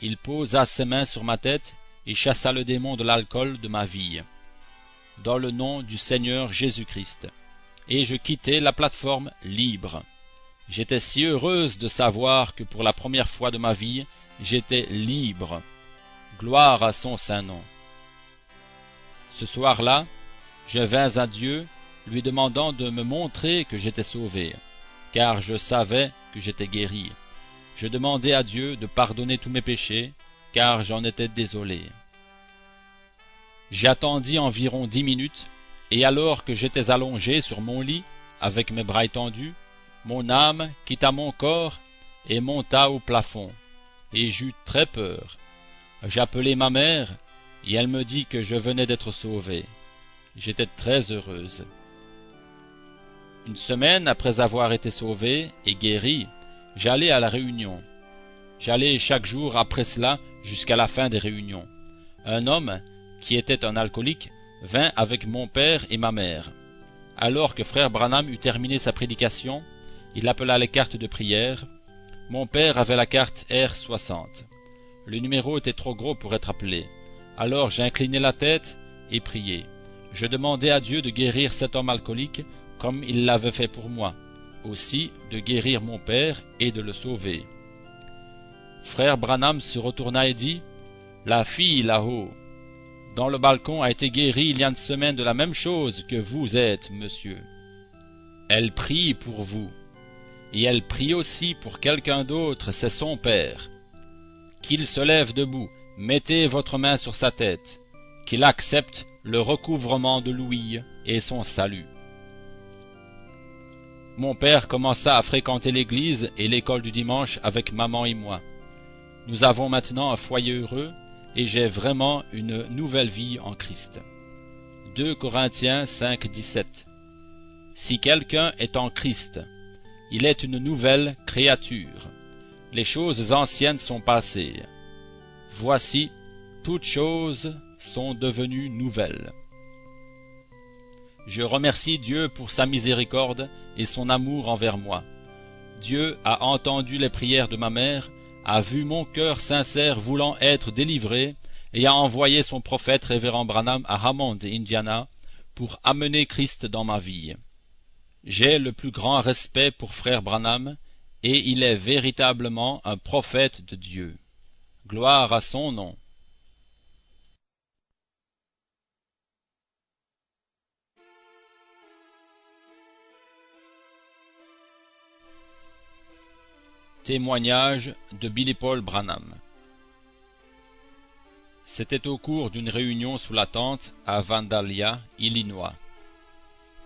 Il posa ses mains sur ma tête et chassa le démon de l'alcool de ma vie, dans le nom du Seigneur Jésus-Christ. Et je quittai la plateforme libre. J'étais si heureuse de savoir que pour la première fois de ma vie, j'étais libre. Gloire à son saint nom. Ce soir-là, je vins à Dieu, lui demandant de me montrer que j'étais sauvé. car je savais que j'étais guéri. Je demandai à Dieu de pardonner tous mes péchés, car j'en étais désolé. J'attendis environ 10 minutes, et alors que j'étais allongé sur mon lit, avec mes bras étendus, mon âme quitta mon corps et monta au plafond, et j'eus très peur. J'appelai ma mère, et elle me dit que je venais d'être sauvé. J'étais très heureuse. Une semaine après avoir été sauvé et guéri, j'allai à la réunion. J'allais chaque jour après cela jusqu'à la fin des réunions. Un homme, qui était un alcoolique, vint avec mon père et ma mère. Alors que frère Branham eut terminé sa prédication, il appela les cartes de prière. Mon père avait la carte R60. Le numéro était trop gros pour être appelé. Alors j'inclinai la tête et priai. Je demandai à Dieu de guérir cet homme alcoolique comme il l'avait fait pour moi, aussi de guérir mon père et de le sauver. Frère Branham se retourna et dit, « La fille là-haut, dans le balcon, a été guérie il y a une semaine de la même chose que vous êtes, monsieur. Elle prie pour vous, et elle prie aussi pour quelqu'un d'autre, c'est son père. Qu'il se lève debout, mettez votre main sur sa tête, qu'il accepte le recouvrement de l'ouïe et son salut. » Mon père commença à fréquenter l'église et l'école du dimanche avec maman et moi. Nous avons maintenant un foyer heureux et j'ai vraiment une nouvelle vie en Christ. 2 Corinthiens 5, 17. Si quelqu'un est en Christ, il est une nouvelle créature. Les choses anciennes sont passées. Voici, toutes choses sont devenues nouvelles. Je remercie Dieu pour sa miséricorde et son amour envers moi. Dieu a entendu les prières de ma mère, a vu mon cœur sincère voulant être délivré et a envoyé son prophète révérend Branham à Hammond, Indiana, pour amener Christ dans ma vie. J'ai le plus grand respect pour frère Branham et il est véritablement un prophète de Dieu. Gloire à son nom. Témoignage de Billy Paul Branham. C'était au cours d'une réunion sous la tente à Vandalia, Illinois.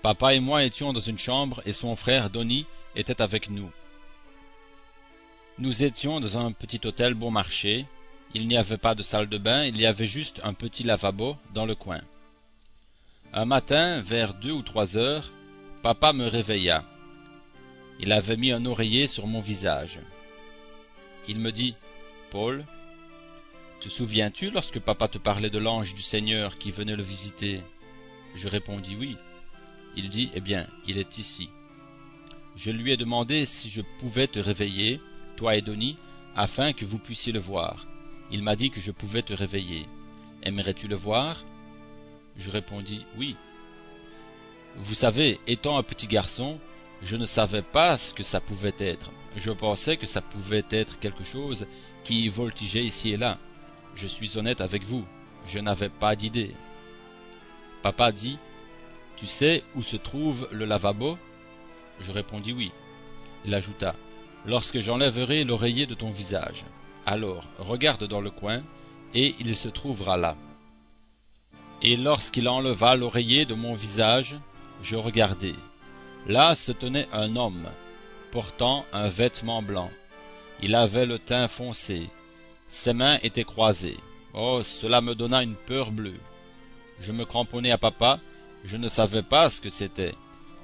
Papa et moi étions dans une chambre et son frère Donnie était avec nous. Nous étions dans un petit hôtel bon marché. Il n'y avait pas de salle de bain, il y avait juste un petit lavabo dans le coin. Un matin, vers 2 ou 3 heures, papa me réveilla. Il avait mis un oreiller sur mon visage. Il me dit, « Paul, te souviens-tu lorsque papa te parlait de l'ange du Seigneur qui venait le visiter ?» Je répondis oui. Il dit, « Eh bien, il est ici. » Je lui ai demandé si je pouvais te réveiller, toi et Donnie, afin que vous puissiez le voir. Il m'a dit que je pouvais te réveiller. Aimerais-tu le voir? Je répondis oui. Vous savez, étant un petit garçon, je ne savais pas ce que ça pouvait être. Je pensais que ça pouvait être quelque chose qui voltigeait ici et là. Je suis honnête avec vous, je n'avais pas d'idée. Papa dit, « Tu sais où se trouve le lavabo ?» Je répondis oui. Il ajouta, « Lorsque j'enlèverai l'oreiller de ton visage, alors regarde dans le coin, et il se trouvera là. » Et lorsqu'il enleva l'oreiller de mon visage, je regardai. Là se tenait un homme, portant un vêtement blanc. Il avait le teint foncé. Ses mains étaient croisées. Oh, cela me donna une peur bleue. Je me cramponnai à papa, je ne savais pas ce que c'était.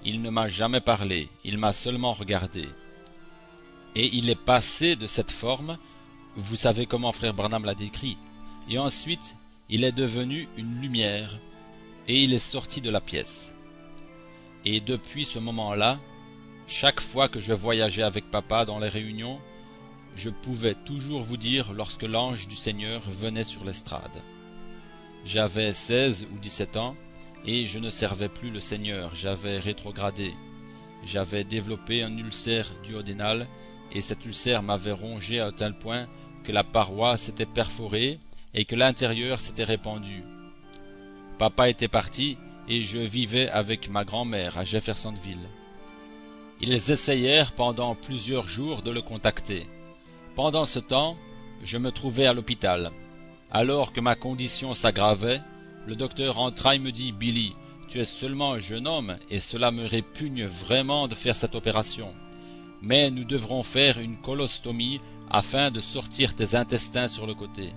Il ne m'a jamais parlé, il m'a seulement regardé. Et il est passé de cette forme, vous savez comment frère Branham l'a décrit, et ensuite il est devenu une lumière, et il est sorti de la pièce. Et depuis ce moment-là, chaque fois que je voyageais avec papa dans les réunions, je pouvais toujours vous dire lorsque l'ange du Seigneur venait sur l'estrade. J'avais 16 ou 17 ans, et je ne servais plus le Seigneur, j'avais rétrogradé. J'avais développé un ulcère duodénal, et cet ulcère m'avait rongé à un tel point que la paroi s'était perforée et que l'intérieur s'était répandu. Papa était parti, et je vivais avec ma grand-mère à Jeffersonville. Ils essayèrent pendant plusieurs jours de le contacter. Pendant ce temps, je me trouvais à l'hôpital. Alors que ma condition s'aggravait, le docteur entra et me dit « Billy, tu es seulement un jeune homme et cela me répugne vraiment de faire cette opération. Mais nous devrons faire une colostomie afin de sortir tes intestins sur le côté.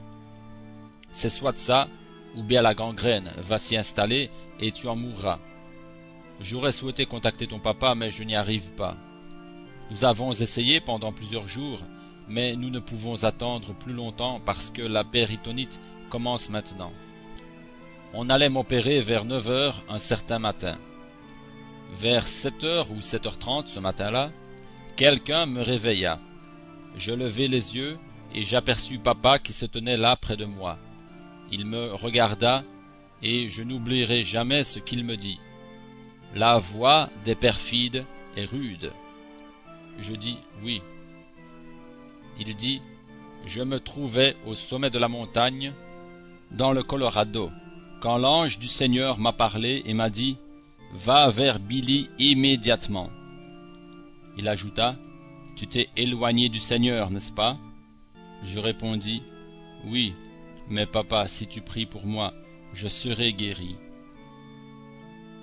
C'est soit ça, ou bien la gangrène va s'y installer et tu en mourras. J'aurais souhaité contacter ton papa, mais je n'y arrive pas. Nous avons essayé pendant plusieurs jours, mais nous ne pouvons attendre plus longtemps parce que la péritonite commence maintenant. On allait m'opérer vers 9 heures un certain matin. Vers 7 heures ou 7h30 ce matin-là, quelqu'un me réveilla. Je levai les yeux et j'aperçus papa qui se tenait là près de moi. Il me regarda et je n'oublierai jamais ce qu'il me dit. La voix des perfides est rude. Je dis oui. Il dit, je me trouvais au sommet de la montagne, dans le Colorado, quand l'ange du Seigneur m'a parlé et m'a dit, va vers Billy immédiatement. Il ajouta, tu t'es éloigné du Seigneur, n'est-ce pas? Je répondis, oui, mais papa, si tu pries pour moi, je serai guéri.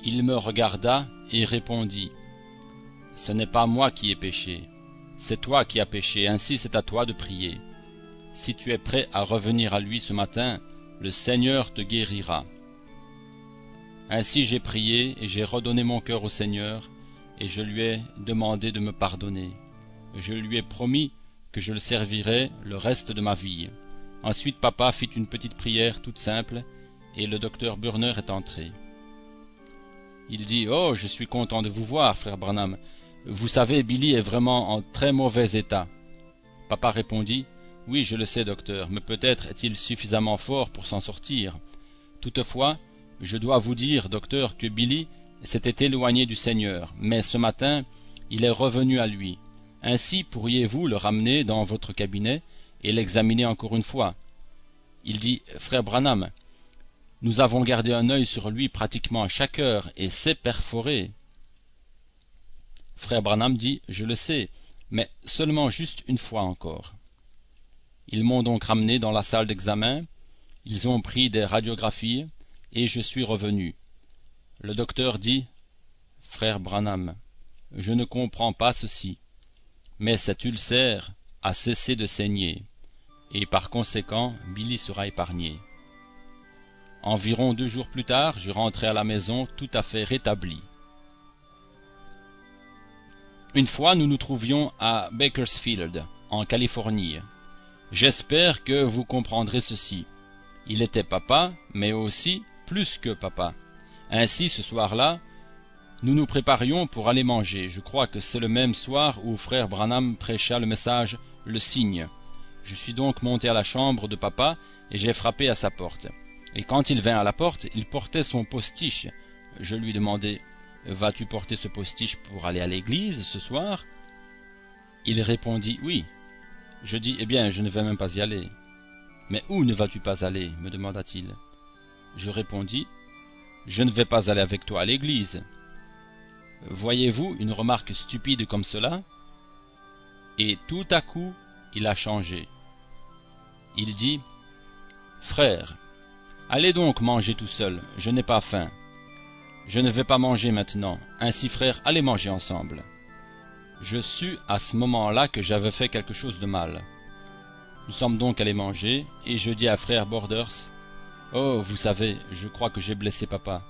Il me regarda et répondit, ce n'est pas moi qui ai péché, c'est toi qui as péché, ainsi c'est à toi de prier. Si tu es prêt à revenir à lui ce matin, le Seigneur te guérira. Ainsi j'ai prié et j'ai redonné mon cœur au Seigneur, et je lui ai demandé de me pardonner. Je lui ai promis que je le servirais le reste de ma vie. Ensuite papa fit une petite prière toute simple, et le docteur Burner est entré. Il dit, « Oh, je suis content de vous voir, frère Branham. Vous savez, Billy est vraiment en très mauvais état. » Papa répondit, « Oui, je le sais, docteur, mais peut-être est-il suffisamment fort pour s'en sortir. Toutefois, je dois vous dire, docteur, que Billy s'était éloigné du Seigneur, mais ce matin, il est revenu à lui. Ainsi pourriez-vous le ramener dans votre cabinet et l'examiner encore une fois. » Il dit, « Frère Branham, nous avons gardé un œil sur lui pratiquement à chaque heure, et c'est perforé. » Frère Branham dit, « Je le sais, mais seulement juste une fois encore. » Ils m'ont donc ramené dans la salle d'examen, ils ont pris des radiographies, et je suis revenu. Le docteur dit, « Frère Branham, je ne comprends pas ceci, mais cet ulcère a cessé de saigner, et par conséquent, Billy sera épargné. » Environ 2 jours plus tard, je rentrai à la maison tout à fait rétabli. Une fois, nous nous trouvions à Bakersfield, en Californie. J'espère que vous comprendrez ceci. Il était papa, mais aussi plus que papa. Ainsi, ce soir-là, nous nous préparions pour aller manger. Je crois que c'est le même soir où frère Branham prêcha le message « Le signe ». Je suis donc monté à la chambre de papa et j'ai frappé à sa porte. Et quand il vint à la porte, il portait son postiche. Je lui demandai, « Vas-tu porter ce postiche pour aller à l'église ce soir ?» Il répondit, « Oui. » Je dis, « Eh bien, je ne vais même pas y aller. »« Mais où ne vas-tu pas aller ?» me demanda-t-il. Je répondis, « Je ne vais pas aller avec toi à l'église. » Voyez-vous une remarque stupide comme cela? Et tout à coup, il a changé. Il dit, « Frère, allez donc manger tout seul, je n'ai pas faim. Je ne vais pas manger maintenant, ainsi frère, allez manger ensemble. » Je sus à ce moment-là que j'avais fait quelque chose de mal. Nous sommes donc allés manger, et je dis à frère Borders, « Oh, vous savez, je crois que j'ai blessé papa. »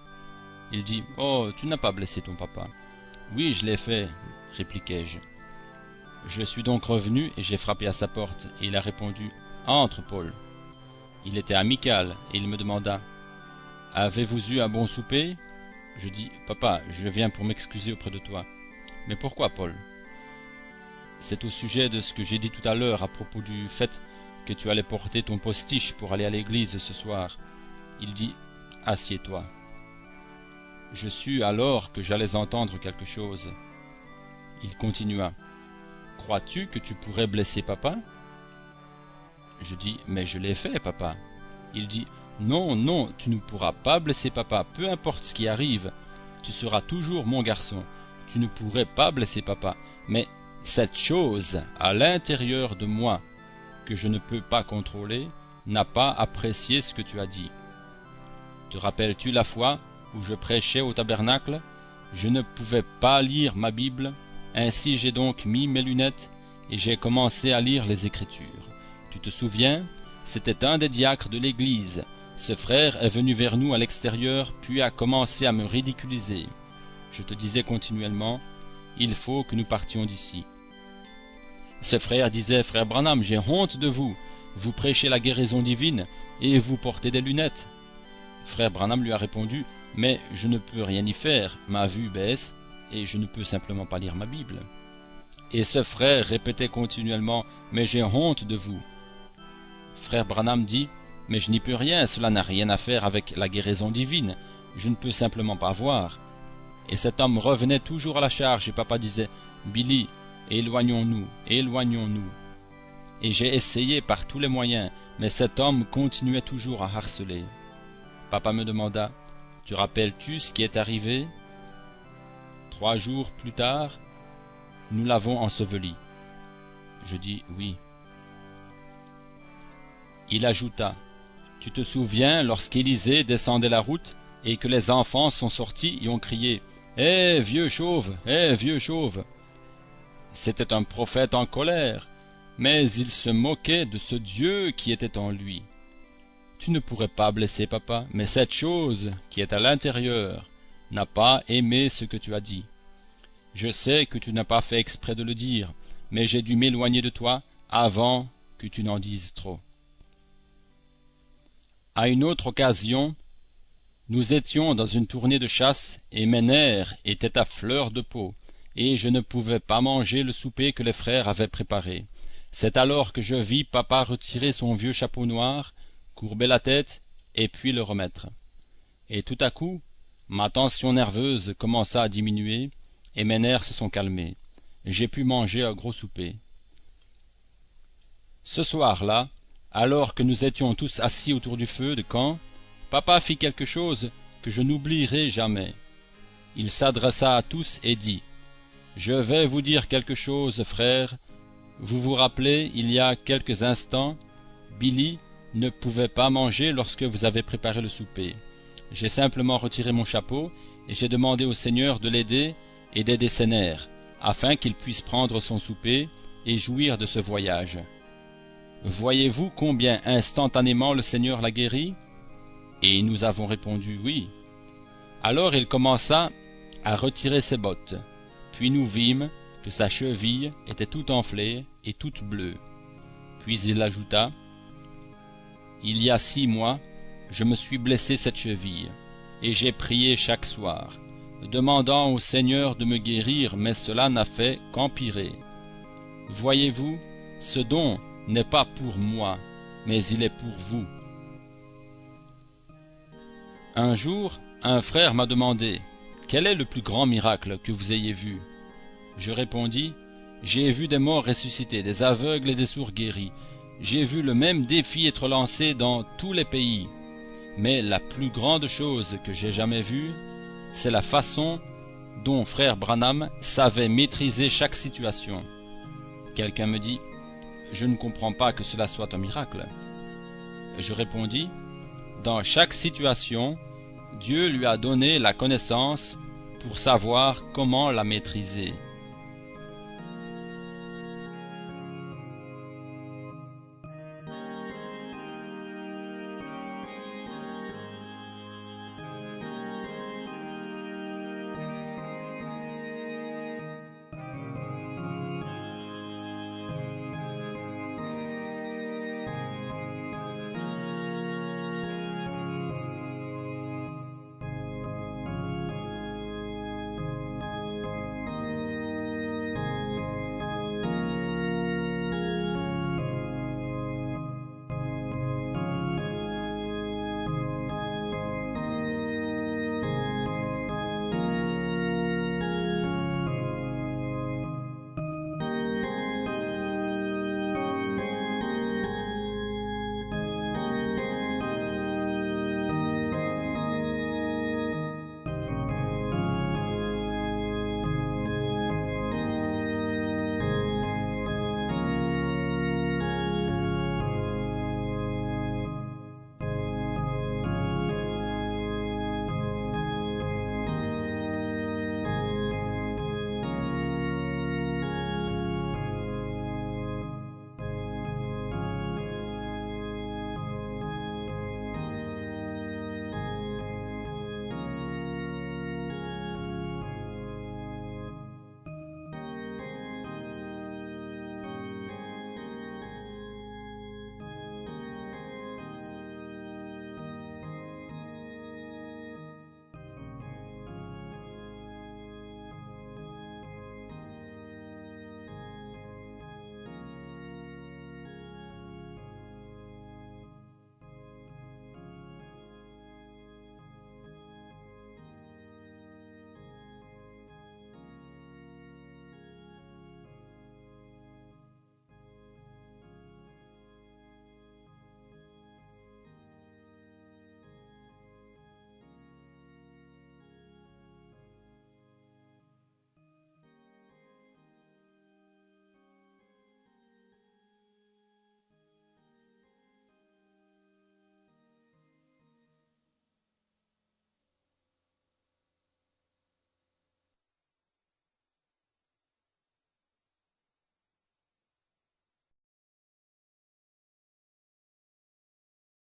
Il dit, « Oh, tu n'as pas blessé ton papa. »« Oui, je l'ai fait, répliquai-je. Je suis donc revenu et j'ai frappé à sa porte, et il a répondu, « Entre, Paul. » Il était amical, et il me demanda, « Avez-vous eu un bon souper ?» Je dis, « Papa, je viens pour m'excuser auprès de toi. »« Mais pourquoi, Paul ?»« C'est au sujet de ce que j'ai dit tout à l'heure à propos du fait que tu allais porter ton postiche pour aller à l'église ce soir. » Il dit, « Assieds-toi. » Je sus alors que j'allais entendre quelque chose. Il continua, « Crois-tu que tu pourrais blesser papa ?» Je dis, « Mais je l'ai fait, papa. » Il dit, « Non, non, tu ne pourras pas blesser papa, peu importe ce qui arrive. Tu seras toujours mon garçon. tu ne pourrais pas blesser papa, mais cette chose à l'intérieur de moi que je ne peux pas contrôler n'a pas apprécié ce que tu as dit. Te rappelles-tu la fois où je prêchais au tabernacle? Je ne pouvais pas lire ma Bible, ainsi j'ai donc mis mes lunettes et j'ai commencé à lire les Écritures. Tu te souviens? C'était un des diacres de l'église. Ce frère est venu vers nous à l'extérieur, puis a commencé à me ridiculiser. Je te disais continuellement, il faut que nous partions d'ici. Ce frère disait, frère Branham, j'ai honte de vous. Vous prêchez la guérison divine et vous portez des lunettes. Frère Branham lui a répondu, mais je ne peux rien y faire, ma vue baisse et je ne peux simplement pas lire ma Bible. Et ce frère répétait continuellement, mais j'ai honte de vous. Frère Branham dit, mais je n'y peux rien, cela n'a rien à faire avec la guérison divine, je ne peux simplement pas voir. Et cet homme revenait toujours à la charge et papa disait, Billy, éloignons-nous, éloignons-nous. Et j'ai essayé par tous les moyens, mais cet homme continuait toujours à harceler. Papa me demanda, tu rappelles-tu ce qui est arrivé? 3 jours plus tard, nous l'avons enseveli. Je dis oui. Il ajouta, tu te souviens lorsqu'Élisée descendait la route et que les enfants sont sortis et ont crié, hé vieux chauve, hé vieux chauve. C'était un prophète en colère, mais il se moquait de ce Dieu qui était en lui. Tu ne pourrais pas blesser papa, mais cette chose qui est à l'intérieur n'a pas aimé ce que tu as dit. Je sais que tu n'as pas fait exprès de le dire, mais j'ai dû m'éloigner de toi avant que tu n'en dises trop. À une autre occasion, nous étions dans une tournée de chasse et mes nerfs étaient à fleur de peau, et je ne pouvais pas manger le souper que les frères avaient préparé. C'est alors que je vis papa retirer son vieux chapeau noir, courber la tête et puis le remettre. Et tout à coup, ma tension nerveuse commença à diminuer et mes nerfs se sont calmés. J'ai pu manger un gros souper. Ce soir-là, alors que nous étions tous assis autour du feu de camp, papa fit quelque chose que je n'oublierai jamais. Il s'adressa à tous et dit, « Je vais vous dire quelque chose, frères. Vous vous rappelez, il y a quelques instants, Billy ne pouvait pas manger lorsque vous avez préparé le souper. J'ai simplement retiré mon chapeau et j'ai demandé au Seigneur de l'aider et d'aider ses nerfs, afin qu'il puisse prendre son souper et jouir de ce voyage. Voyez-vous combien instantanément le Seigneur l'a guéri? » Et nous avons répondu oui. Alors il commença à retirer ses bottes, puis nous vîmes que sa cheville était toute enflée et toute bleue. Puis il ajouta, « Il y a 6 mois, je me suis blessé cette cheville, et j'ai prié chaque soir, demandant au Seigneur de me guérir, mais cela n'a fait qu'empirer. Voyez-vous, ce don n'est pas pour moi, mais il est pour vous. » Un jour, un frère m'a demandé, « Quel est le plus grand miracle que vous ayez vu ?» Je répondis, « J'ai vu des morts ressuscités, des aveugles et des sourds guéris. J'ai vu le même défi être lancé dans tous les pays. Mais la plus grande chose que j'ai jamais vue, c'est la façon dont frère Branham savait maîtriser chaque situation. » Quelqu'un me dit, « Je ne comprends pas que cela soit un miracle. » Je répondis, « Dans chaque situation, Dieu lui a donné la connaissance pour savoir comment la maîtriser.